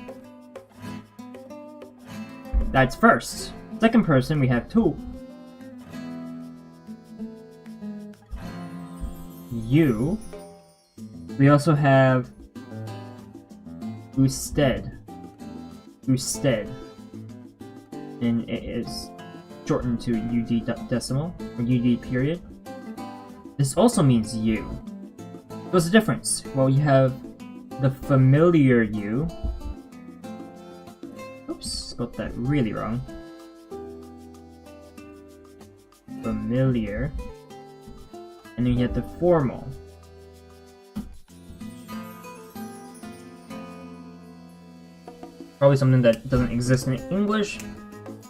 That's first. Second person, we have tú. You. We also have usted. Usted. And it is shortened to decimal or UD period. This also means you. What's the difference? Well, you have the familiar you. Oops, spelled that really wrong. Familiar. And then you have the formal. Probably something that doesn't exist in English,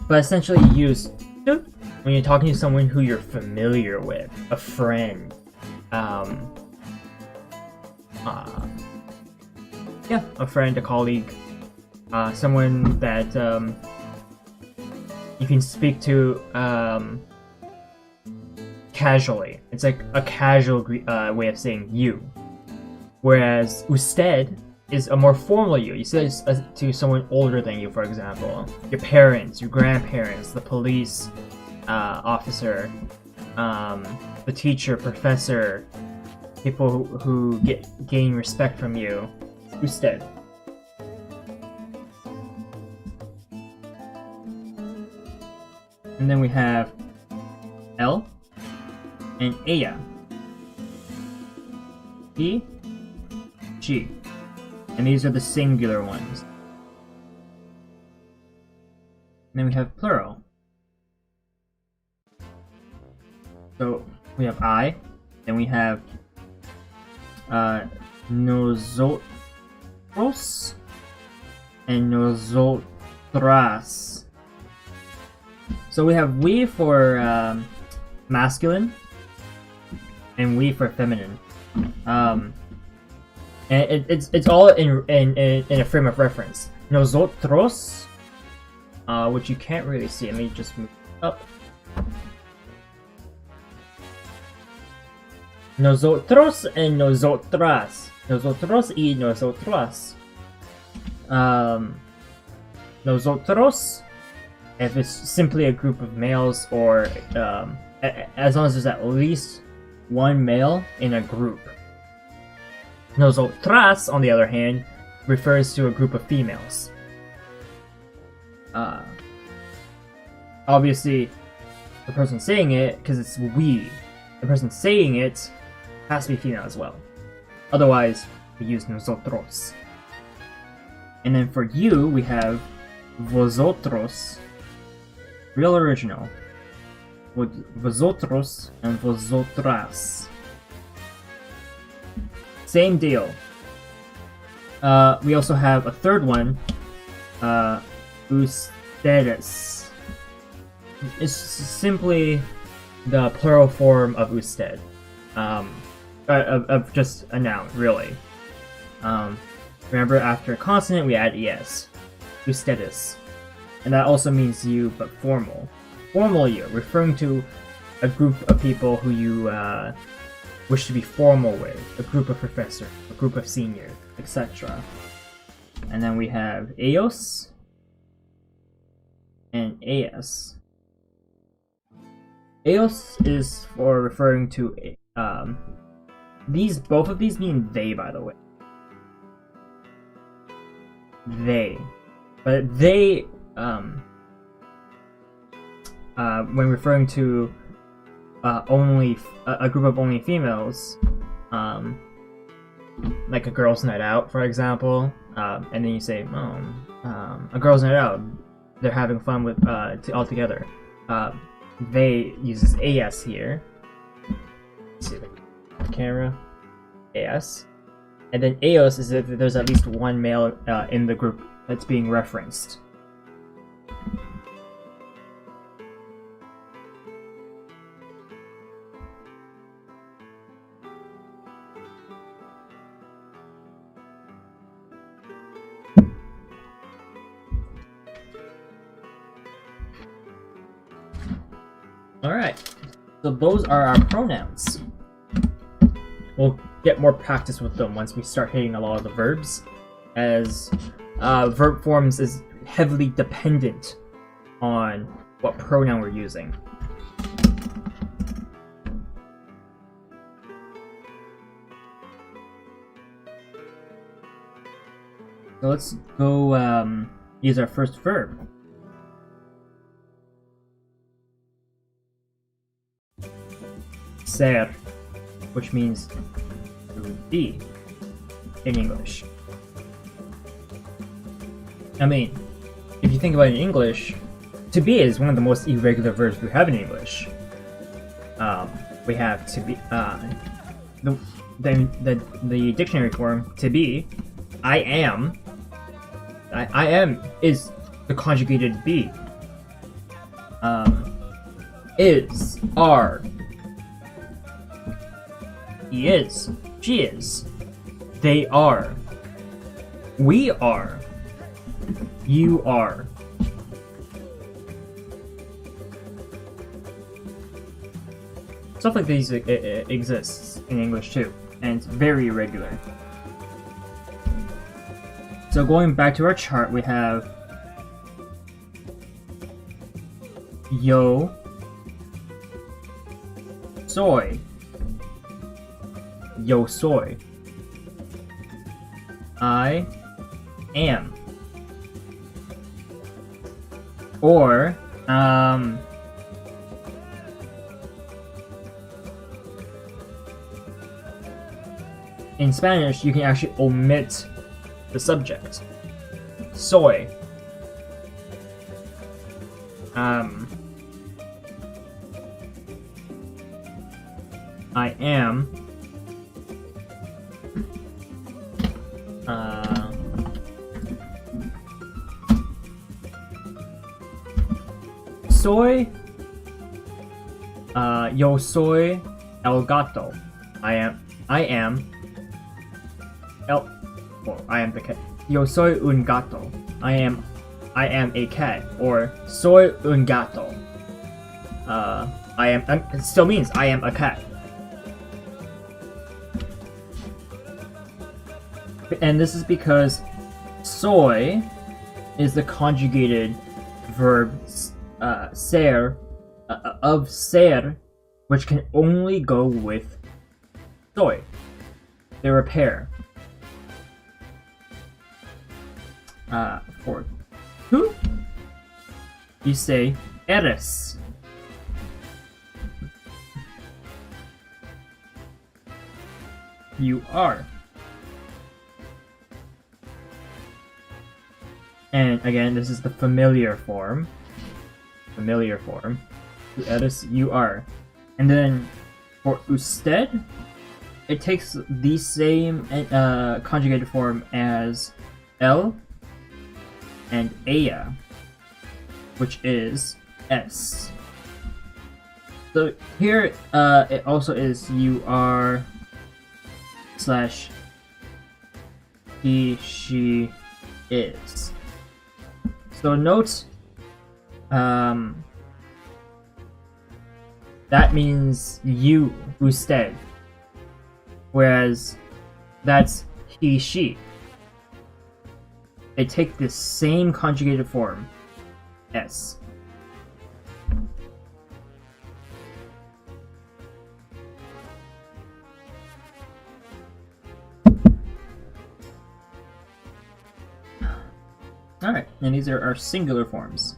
but essentially you use when you're talking to someone who you're familiar with, a friend, a friend, a colleague, someone that you can speak to casually. It's like a casual way of saying you. Whereas usted is a more formal you. You say it to someone older than you, for example. Your parents, your grandparents, the police officer, the teacher, professor, people who gain respect from you. Usted. And then we have él and ella. He, she. And these are the singular ones. And then we have plural. So we have I, then we have nosotros and nosotras. So we have we for masculine and we for feminine. And it's all in a frame of reference. Nosotros, which you can't really see. Let me just move up. Nosotros and nosotras. Nosotros y nosotras. Nosotros, if it's simply a group of males, or as long as there's at least one male in a group. Nosotras, on the other hand, refers to a group of females. Obviously, the person saying it, because it's we, the person saying it has to be female as well. Otherwise, we use nosotros. And then for you, we have vosotros, real original, vosotros and vosotras. Same deal. We also have a third one, ustedes. It's simply the plural form of usted, of just a noun, really. Remember, after a consonant, we add es, ustedes, and that also means you, but formal. Formal you, referring to a group of people who you wish to be formal with, a group of professors, a group of seniors, etc. And then we have ellos and ellas. Ellos is for referring to both of these mean they, by the way. They, but they when referring to only a group of only females, like a girls' night out, for example, and then you say, a girls' night out, they're having fun with all together. They uses as here. Let's see the camera. As. And then eos is if there's at least one male in the group that's being referenced. Alright, so those are our pronouns. We'll get more practice with them once we start hitting a lot of the verbs, as verb forms is heavily dependent on what pronoun we're using. So let's go use our first verb. ser, which means to be in English. I mean, if you think about it in English, to be is one of the most irregular verbs we have in English. We have to be, the dictionary form, to be, I am. I am is the conjugated be. Is, are. He is, she is, they are, we are, you are. Stuff like these exists in English too, and it's very irregular. So going back to our chart, we have yo soy. Yo soy. I am. Or, in Spanish, you can actually omit the subject. Soy. I am. Soy. Yo soy el gato. I am the cat. Yo soy un gato. I am a cat. Or soy un gato. It still means I am a cat. And this is because soy is the conjugated verb ser, of ser, which can only go with soy. They're a pair. For who, you say eres. You are. And again, this is the familiar form. Familiar form. Eres, you are. And then for usted, it takes the same conjugated form as el and ella, which is s. So here it also is you are slash he, she, is. So note, that means you, usted, whereas that's he, she. They take the same conjugated form, s. Alright, and these are our singular forms.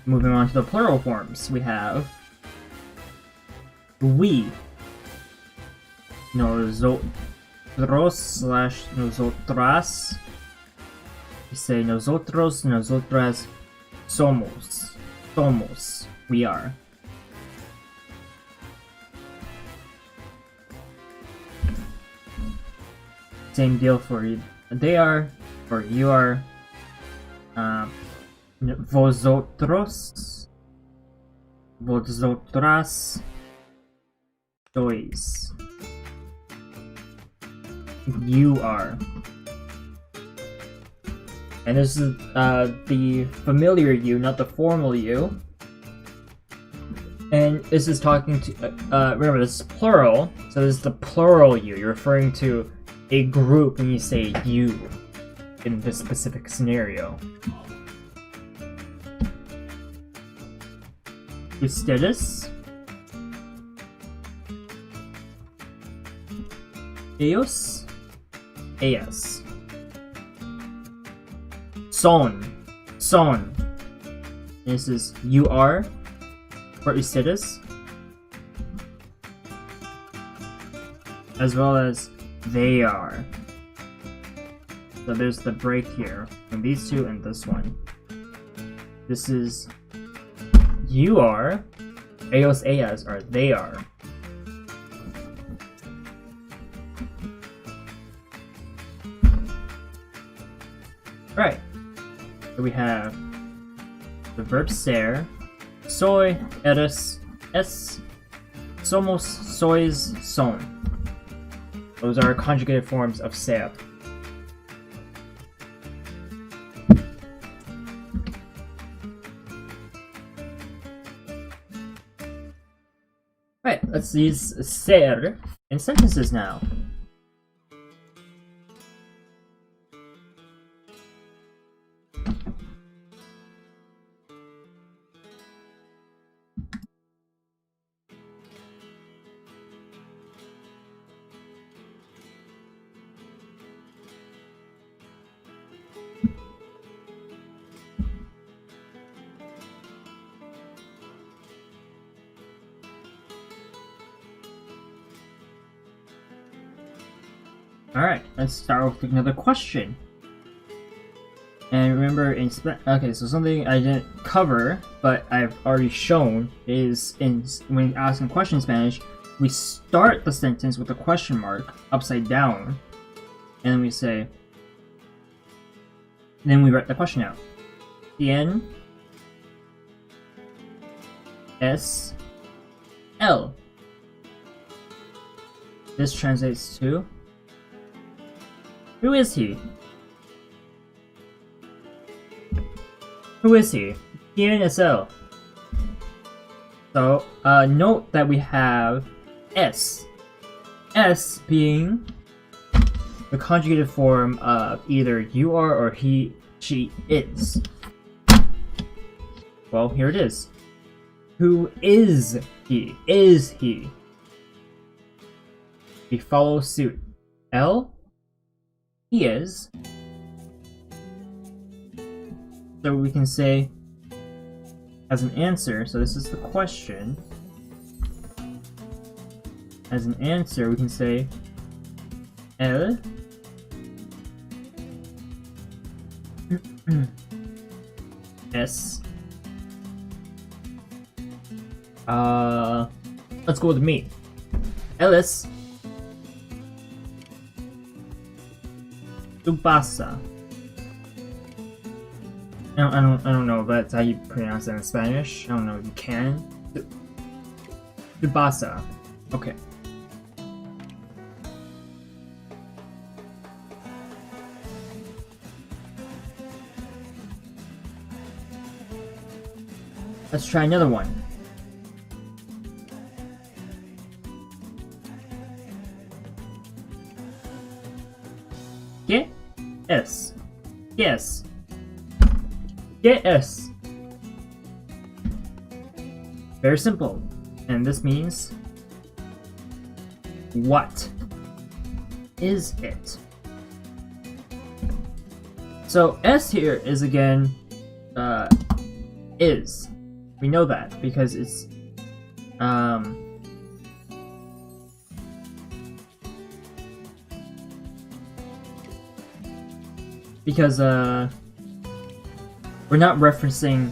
Moving on to the plural forms, we have we, nosotros slash nosotras. We say nosotros, nosotras, somos, we are. Same deal for they are, or you are. Vosotros, vosotras, sois. You are. And this is the familiar you, not the formal you. And this is talking to, remember this is plural, so this is the plural you. You're referring to a group when you say you in this specific scenario. Ustedes, ellos, ellas. Son, This is you are for ustedes, as well as they are. So there's the break here from these two and this one. This is you are, ellos, ellas are they are. Right. So we have the verb ser, soy, eres, es, somos, sois, son. Those are conjugated forms of ser. Right, let's use ser in sentences now. Alright, let's start with another question. And remember in okay, so something I didn't cover, but I've already shown is when asking a question in Spanish, we start the sentence with a question mark upside down, and then we say, then we write the question out. ¿Quién es él? This translates to, who is he? Who is he? ¿Quién es él? So, note that we have es. Es being the conjugated form of either you are or he, she is. Well, here it is. Who is he? Is he? We follow suit. Él, he is. So we can say, as an answer, so this is the question. As an answer, we can say, él es. Let's go with me. Él es tu pasa. I don't know if that's how you pronounce it in Spanish. I don't know if you can. Tu pasa. Okay. Let's try another one. ¿Qué es? ¿Qué es? ¿Qué es? Very simple. And this means, what is it? So S here is again, is. We know that because it's, because we're not referencing,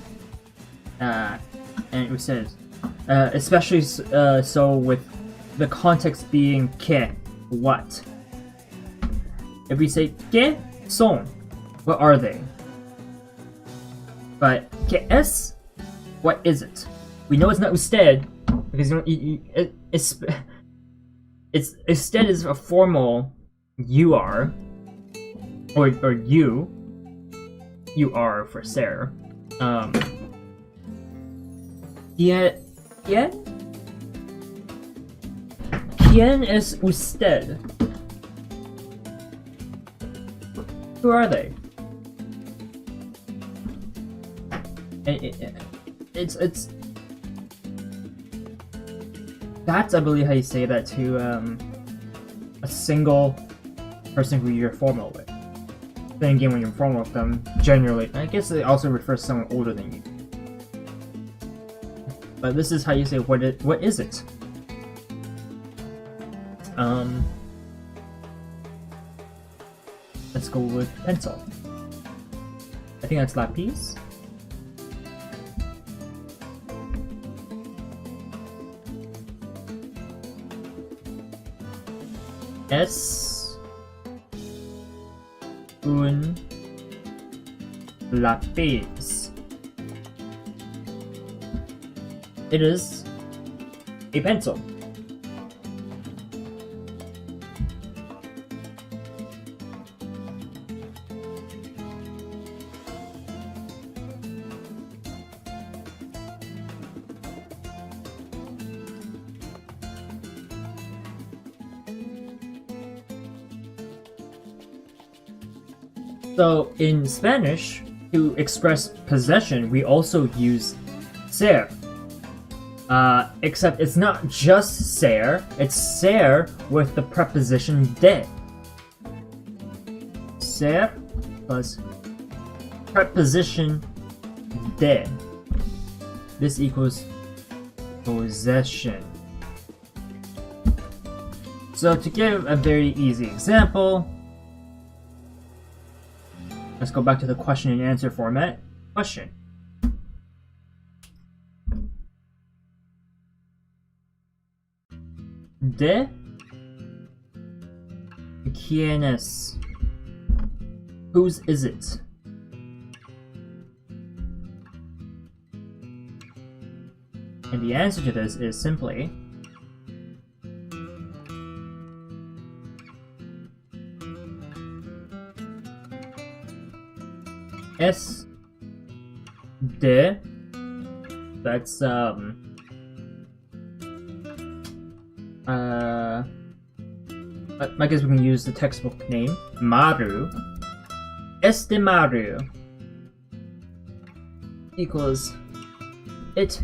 and it says, especially so with the context being que, what. If we say que son, what are they? But que es, what is it? We know it's not usted because it's usted is a formal you are, or you are for ser. ¿Quién es usted? Who are they? It's that's, I believe, how you say that to a single person who you're formal with. Then again, when you're formal with them, generally, I guess it also refers to someone older than you. But this is how you say what is it? Let's go with pencil. I think that's lapis. Es un lápiz. It is a pencil. So in Spanish, to express possession, we also use ser. Except it's not just ser, it's ser with the preposition de. Ser plus preposition de. This equals possession. So to give a very easy example, let's go back to the question and answer format. Question. ¿De quién es? Whose is it? And the answer to this is simply es de, that's I guess we can use the textbook name, Maru. Es de Maru equals it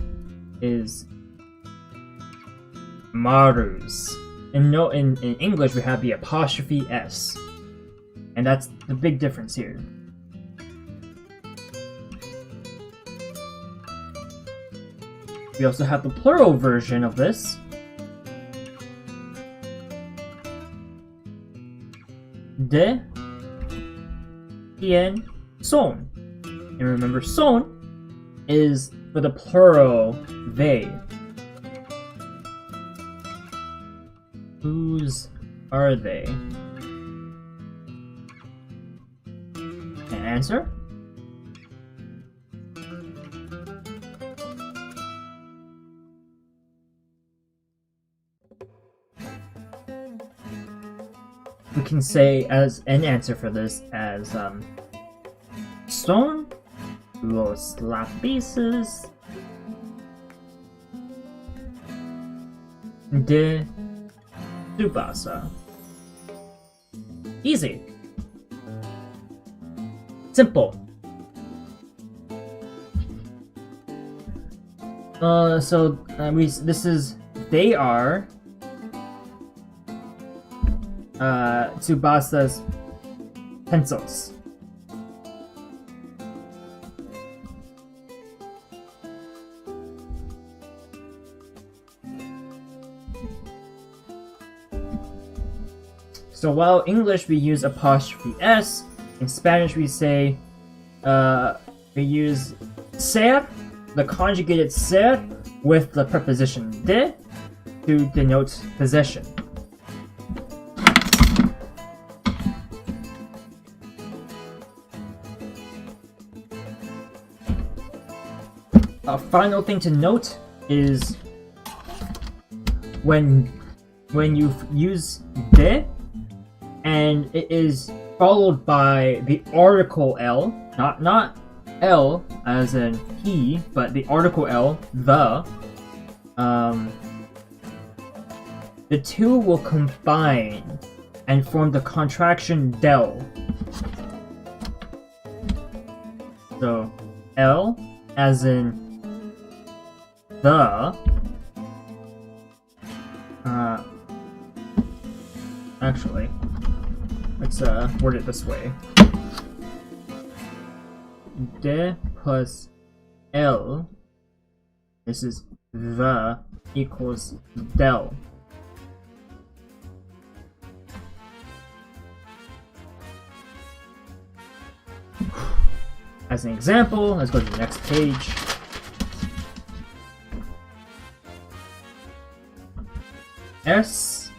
is Maru's. And no, in English we have the apostrophe S, and that's the big difference here. We also have the plural version of this. De quién son. And remember, son is for the plural they. Whose are they? An answer? We can say as an answer for this as son los lápices de tu casa. Easy. Simple. This is they are Tsubasa's pencils. So while English we use apostrophe S, in Spanish we say we use ser, the conjugated ser, with the preposition de to denote possession. A final thing to note is when you use de and it is followed by the article L, not L as in he, but the article L, the two will combine and form the contraction del. So L as in the, actually, let's word it this way. De plus L This is the equals del. As an example, let's go to the next page. Es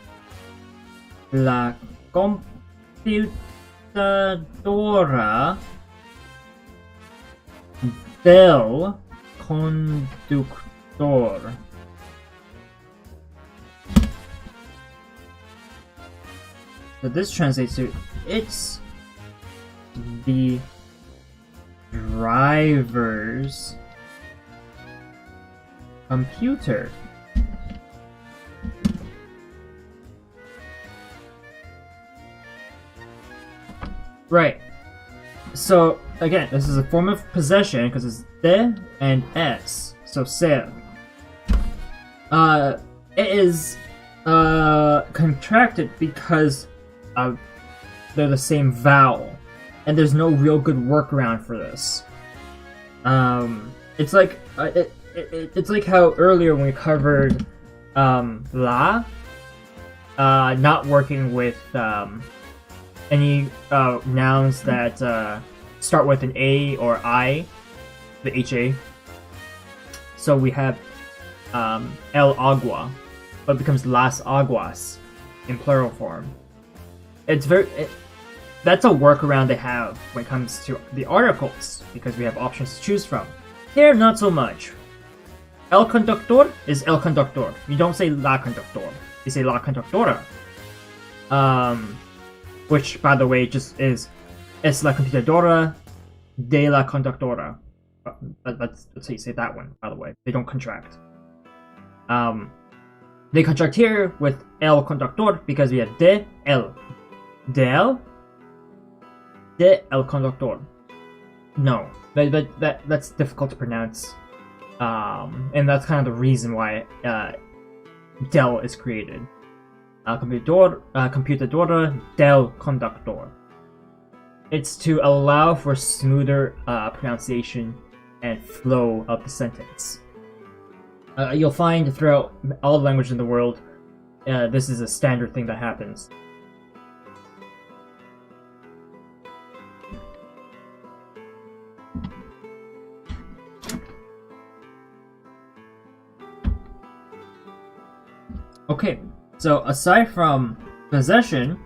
la computadora del conductor. So this translates to it's the driver's computer. Right. So again, this is a form of possession because it's de and s. So ser. It is contracted because they're the same vowel, and there's no real good workaround for this. It's like it's like how earlier when we covered la not working with any nouns that start with an A or I, the HA. So we have el agua, but it becomes las aguas in plural form. It's that's a workaround they have when it comes to the articles, because we have options to choose from. Here, not so much. El conductor is el conductor. You don't say la conductor. You say la conductora. Which, by the way, just is es la computadora de la conductora. That's how you say that one, by the way. They don't contract. They contract here with el conductor because we have de el. De el conductor. No, that's difficult to pronounce, and that's kind of the reason why del is created. Computadora del conductor. It's to allow for smoother pronunciation and flow of the sentence. You'll find throughout all languages in the world, this is a standard thing that happens. Okay, so aside from possession,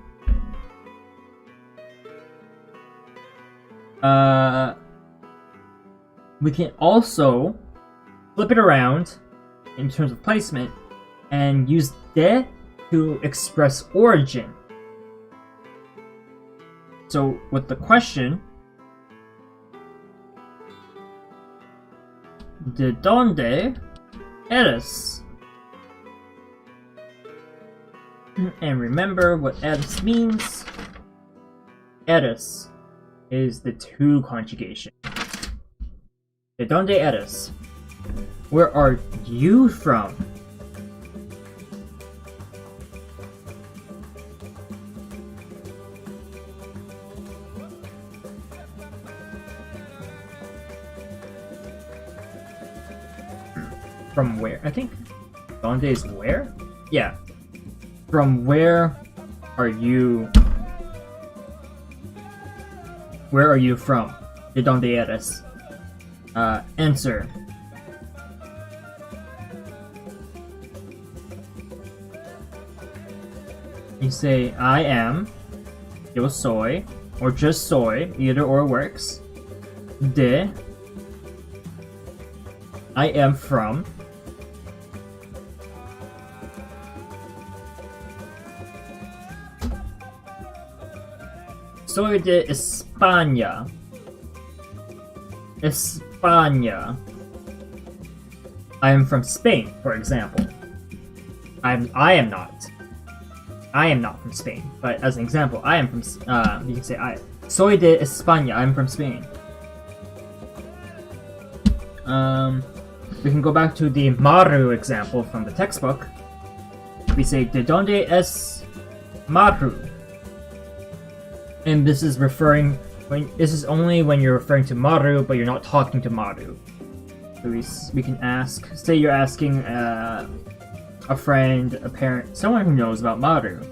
we can also flip it around in terms of placement and use de to express origin. So with the question, ¿de dónde eres? And remember what eres means. Eres is the to conjugation. ¿De dónde eres? Where are you from? From where? I think ¿dónde is where? Yeah. From where are you? Where are you from? ¿De dónde eres? Answer. You say I am, yo soy, or just soy, either or works. De, I am from. Soy de España. España. I am from Spain, for example. I am not. I am not from Spain, but as an example, I am from. You can say I. Soy de España. I'm from Spain. We can go back to the Maru example from the textbook. We say ¿de dónde es Maru? And this is referring this is only when you're referring to Maru, but you're not talking to Maru. So we can ask. Say you're asking a friend, a parent, someone who knows about Maru.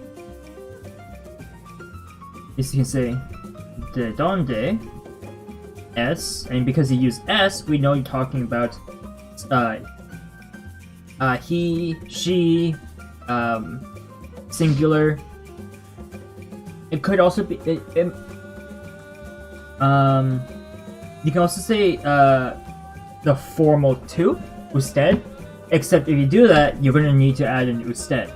You can say de donde es, and because you use s, we know you're talking about he, she, singular. It could also be you can also say the formal to usted, except if you do that, you're gonna need to add an usted.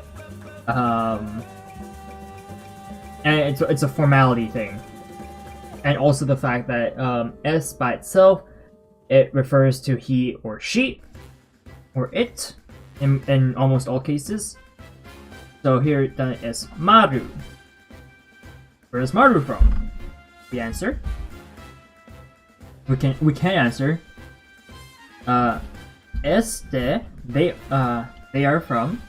And it's a formality thing, and also the fact that s by itself, it refers to he or she or it in almost all cases. So here done as Maru. Where is Maru from? The answer. We can answer. Este, they are from.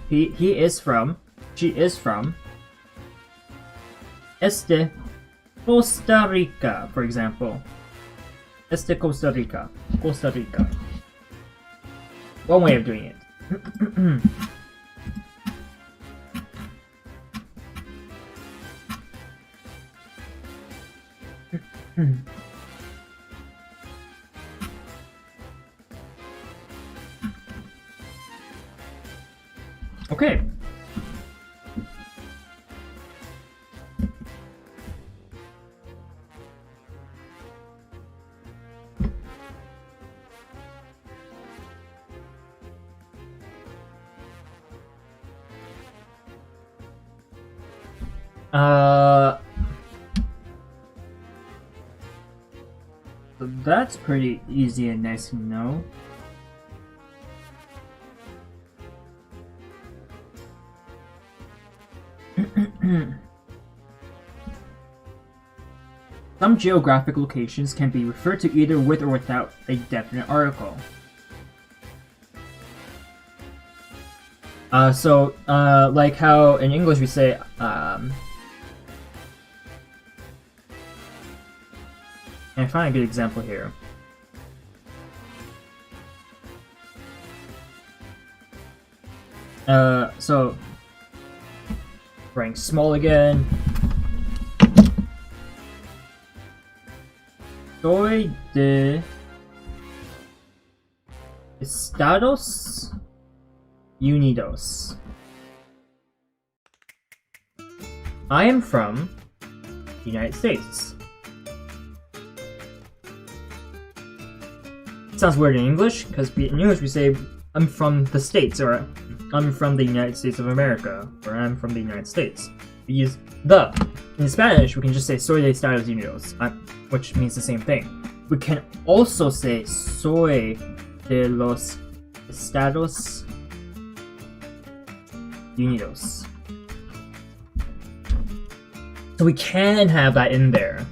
He is from. She is from. Este Costa Rica, for example. Este Costa Rica. Costa Rica. One way of doing it. Okay. So that's pretty easy and nice to know. Some geographic locations can be referred to either with or without a definite article. Like how in English we say, and I find a good example here. So, writing small again. Soy de Estados Unidos. I am from the United States. It sounds weird in English, because in English we say, I'm from the States, or I'm from the United States of America, or I'm from the United States. We use the. In Spanish, we can just say soy de Estados Unidos, which means the same thing. We can also say soy de los Estados Unidos. So we can have that in there.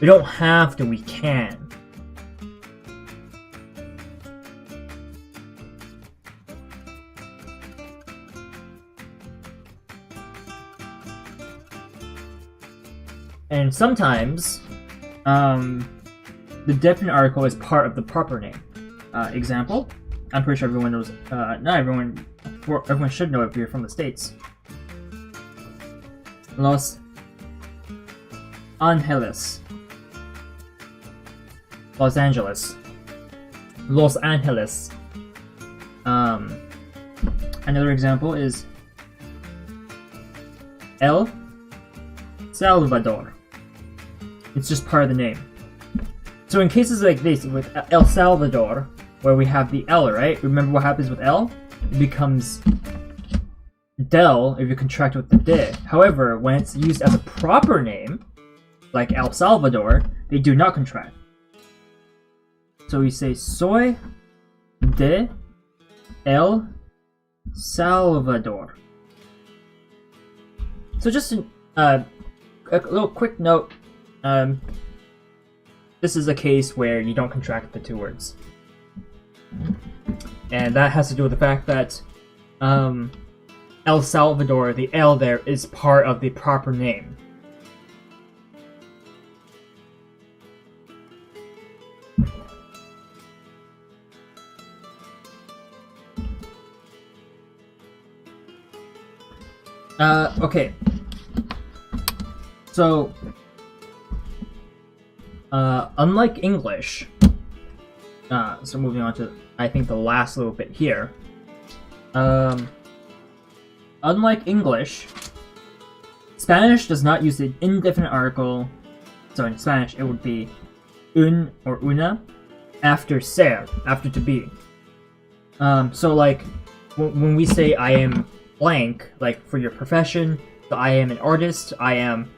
We don't have to, we can. And sometimes, the definite article is part of the proper name. Example, I'm pretty sure everyone knows, not everyone, everyone should know if you're from the States. Los Angeles. Los Angeles. Los Angeles. Another example is El Salvador. It's just part of the name. So in cases like this, with El Salvador, where we have the L, right? Remember what happens with L? It becomes del if you contract with the de. However, when it's used as a proper name, like El Salvador, they do not contract. So we say soy de El Salvador. So just a little quick note. This is a case where you don't contract the two words. And that has to do with the fact that El Salvador, the L there, is part of the proper name. Okay. So, unlike English, so moving on to, I think, the last little bit here. Unlike English, Spanish does not use the indefinite article. So in Spanish, it would be un or una after ser, after to be. So like, when we say I am blank, like for your profession, so I am an artist, I am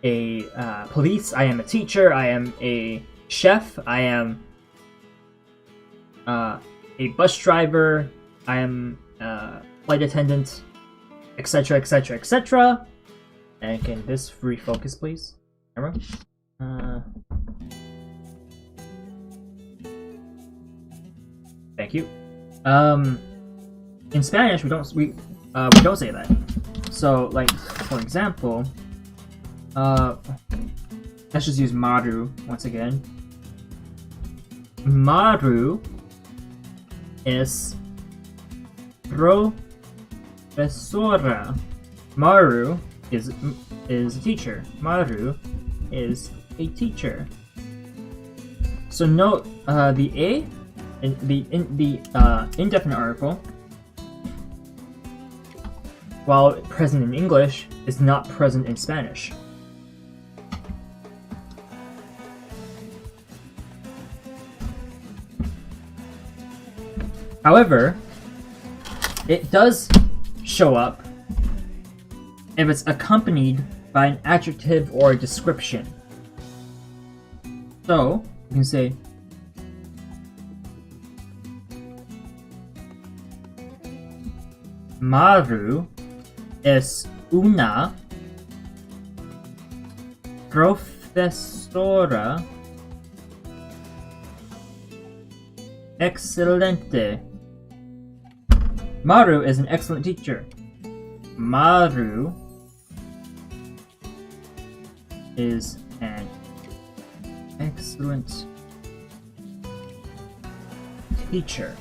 a police, I am a teacher, I am a chef, I am a bus driver, I am a flight attendant, etc, etc, etc. And can this refocus, please? Camera? Thank you. In Spanish, we don't say that. So, like, for example, let's just use Maru once again. Maru es profesora. Maru is a teacher. Maru is a teacher. So note the a in the indefinite article, while present in English, is not present in Spanish. However, it does show up if it's accompanied by an adjective or a description. So, you can say, Maru es una profesora excelente. Maru is an excellent teacher. Maru is an excellent teacher.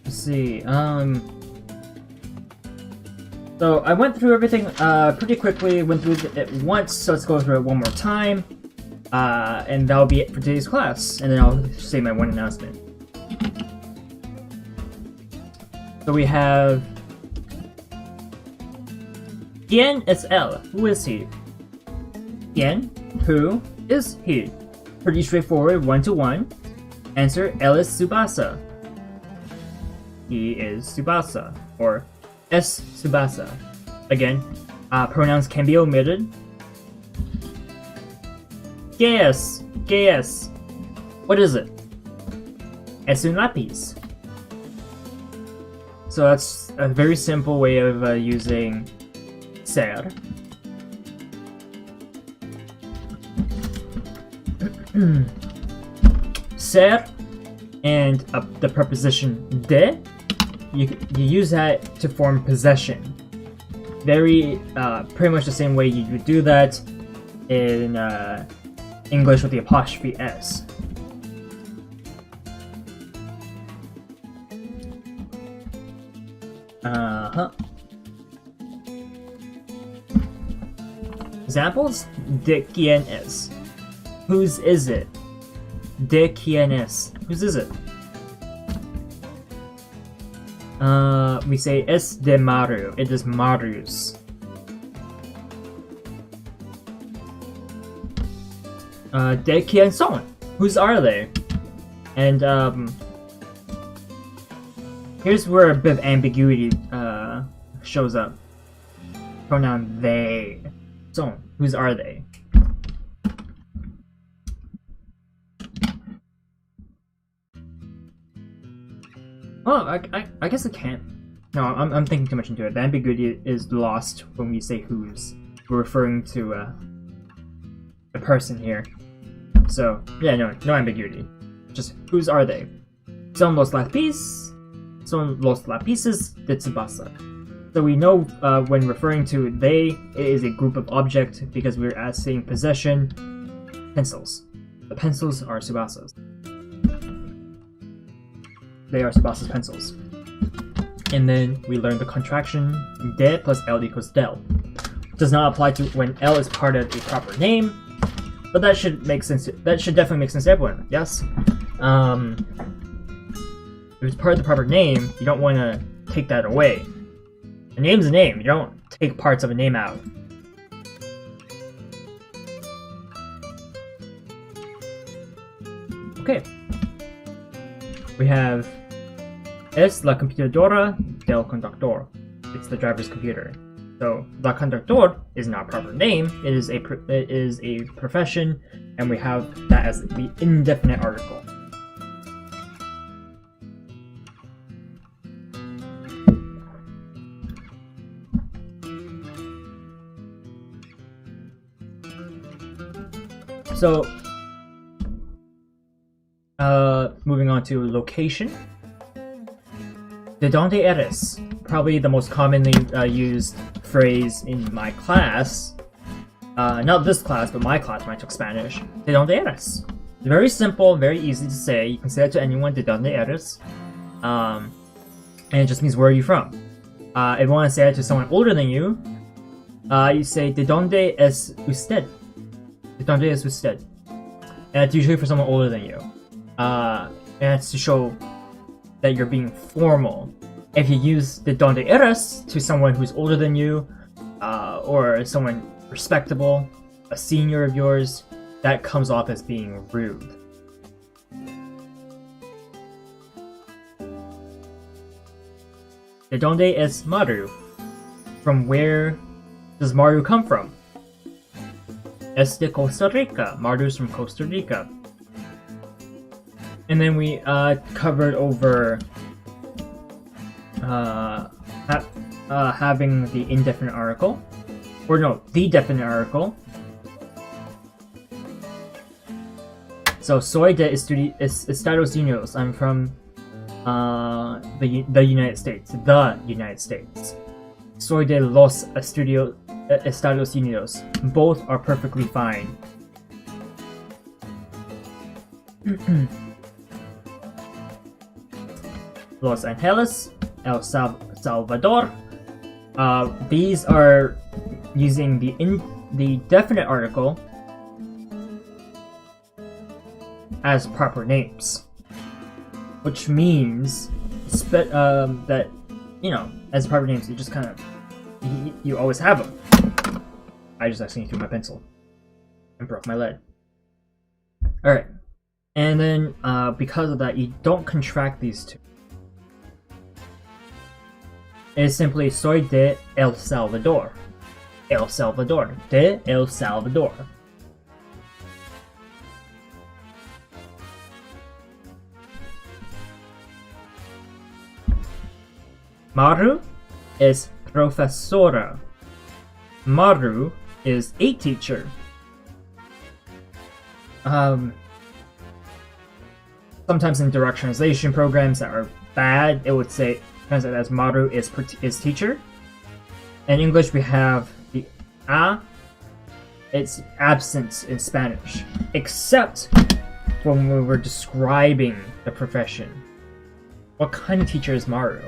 Let's see, so I went through everything pretty quickly, went through it once, so let's go through it one more time, and that'll be it for today's class, and then I'll say my one announcement. So we have ¿Quién es él? Who is he? ¿Quién? Who is he? Pretty straightforward, 1-to-1. Answer, él es Tsubasa. He is Tsubasa, or es Tsubasa. Again, pronouns can be omitted. ¿Qué es? ¿Qué es? What is it? Es un lápiz. So that's a very simple way of using ser. Ser and the preposition de, you use that to form possession. Very pretty much the same way you would do that in English with the apostrophe s. Examples: de quién es. Whose is it? De quién es. Whose is it? We say es de Maru. It is Maru's. De quién son. Whose are they? And here's where a bit of ambiguity shows up. Pronoun they. Son. Whose are they? Oh, I guess it can't. No, I'm thinking too much into it. The ambiguity is lost when we say whose. We're referring to a person here. So yeah, no ambiguity. Just whose are they? Son los lápices de Tsubasa. So we know when referring to they, it is a group of object because we're saying possession. Pencils. The pencils are Tsubasa's. They are Tsubasa's pencils. And then we learn the contraction de plus L equals del. Does not apply to when L is part of a proper name, but that should make sense. That should definitely make sense to everyone. Yes. If it's part of the proper name, you don't want to take that away. A name's a name. You don't take parts of a name out. Okay. We have es la computadora del conductor. It's the driver's computer. So la conductor is not a proper name. It is a profession, and we have that as the indefinite article. So, moving on to location. ¿De dónde eres? Probably the most commonly used phrase in my class. Not this class, but my class when I took Spanish. ¿De dónde eres? Very simple, very easy to say. You can say it to anyone. ¿De dónde eres? And it just means where are you from? If you want to say it to someone older than you, you say ¿De dónde es usted? ¿De dónde es usted? And it's usually for someone older than you. And it's to show that you're being formal. If you use ¿De dónde eres? To someone who's older than you, or someone respectable, a senior of yours, that comes off as being rude. ¿De dónde es Maru? From where does Maru come from? Es de Costa Rica. Maru's from Costa Rica. And then we covered over having the indefinite article. Or no, the definite article. So, soy de Estados Unidos. I'm from the United States. The United States. Soy de los Estados Unidos. Both are perfectly fine. Los Angeles, El Salvador. These are using the definite article as proper names, which means that, you know, as proper names, you just kind of you always have them. I just accidentally threw my pencil and broke my lead. All right, and then because of that, you don't contract these two. It's simply soy de El Salvador. El Salvador. De El Salvador. Maru is profesora. Maru is a teacher. Sometimes in direct translation programs that are bad, it would say translate as Maru is teacher. In English, we have the a. It's absent in Spanish, except when we were describing the profession. What kind of teacher is Maru?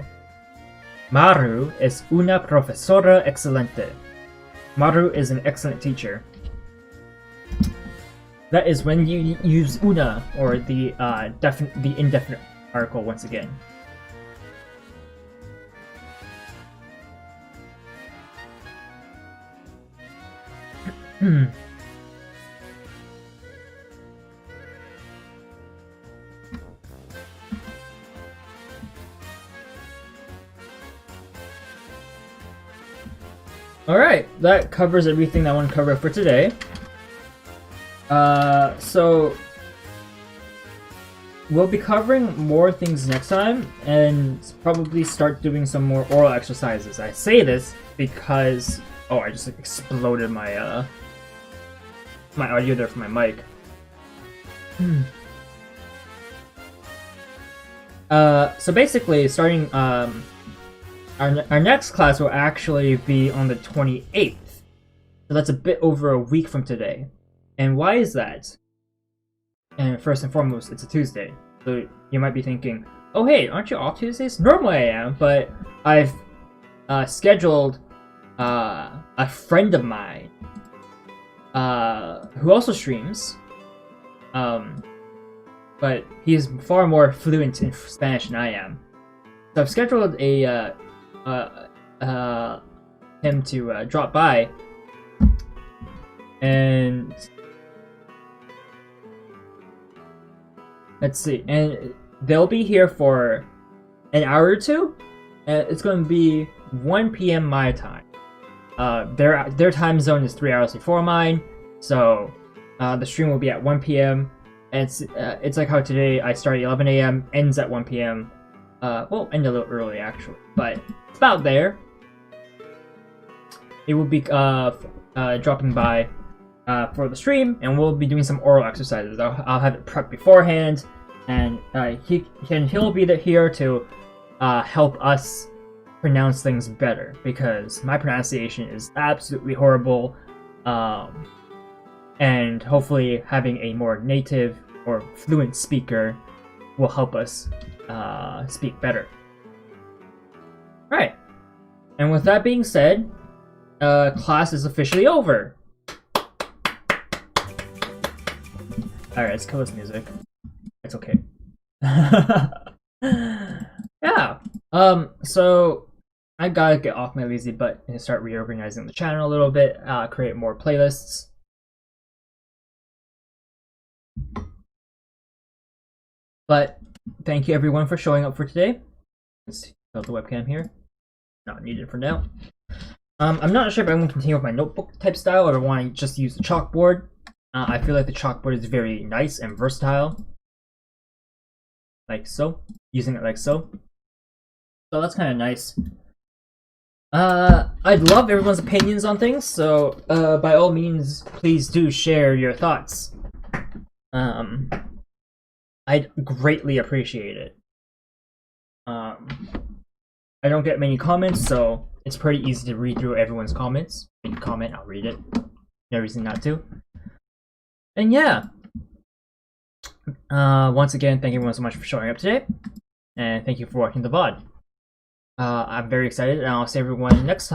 Maru es una profesora excelente. Maru is an excellent teacher. That is when you use una, or the indefinite article once again. Alright, that covers everything I want to cover for today. So we'll be covering more things next time, and probably start doing some more oral exercises. I say this because I just exploded my my audio there from my mic. So basically, starting our next class will actually be on the 28th. So that's a bit over a week from today. And why is that? And first and foremost, it's a Tuesday. So you might be thinking, oh hey, aren't you off Tuesdays? Normally I am, but I've scheduled a friend of mine who also streams. But he's far more fluent in Spanish than I am. So I've scheduled him to drop by, and let's see, and they'll be here for an hour or two. And it's going to be 1 p.m. my time. Their time zone is 3 hours before mine, so the stream will be at 1 p.m. And it's like how today I start at 11 a.m. ends at 1 p.m. Well, end a little early actually, but it's about there. It will be dropping by for the stream, and we'll be doing some oral exercises. I'll have it prepped beforehand, and he'll be here to help us pronounce things better, because my pronunciation is absolutely horrible. And hopefully having a more native or fluent speaker will help us speak better. Right. And with that being said, class is officially over. Alright, let's kill this music. It's okay. Yeah. So I gotta get off my lazy butt and start reorganizing the channel a little bit, create more playlists. But thank you everyone for showing up for today. Let's build the webcam here. Not needed for now. I'm not sure if I want to continue with my notebook type style or want to just use the chalkboard. I feel like the chalkboard is very nice and versatile. Like so. Using it like so. So that's kind of nice. I'd love everyone's opinions on things, so by all means, please do share your thoughts. I'd greatly appreciate it. I don't get many comments, so it's pretty easy to read through everyone's comments. If you comment, I'll read it. No reason not to. And yeah. Once again, thank you everyone so much for showing up today. And thank you for watching the VOD. I'm very excited, and I'll see everyone next time.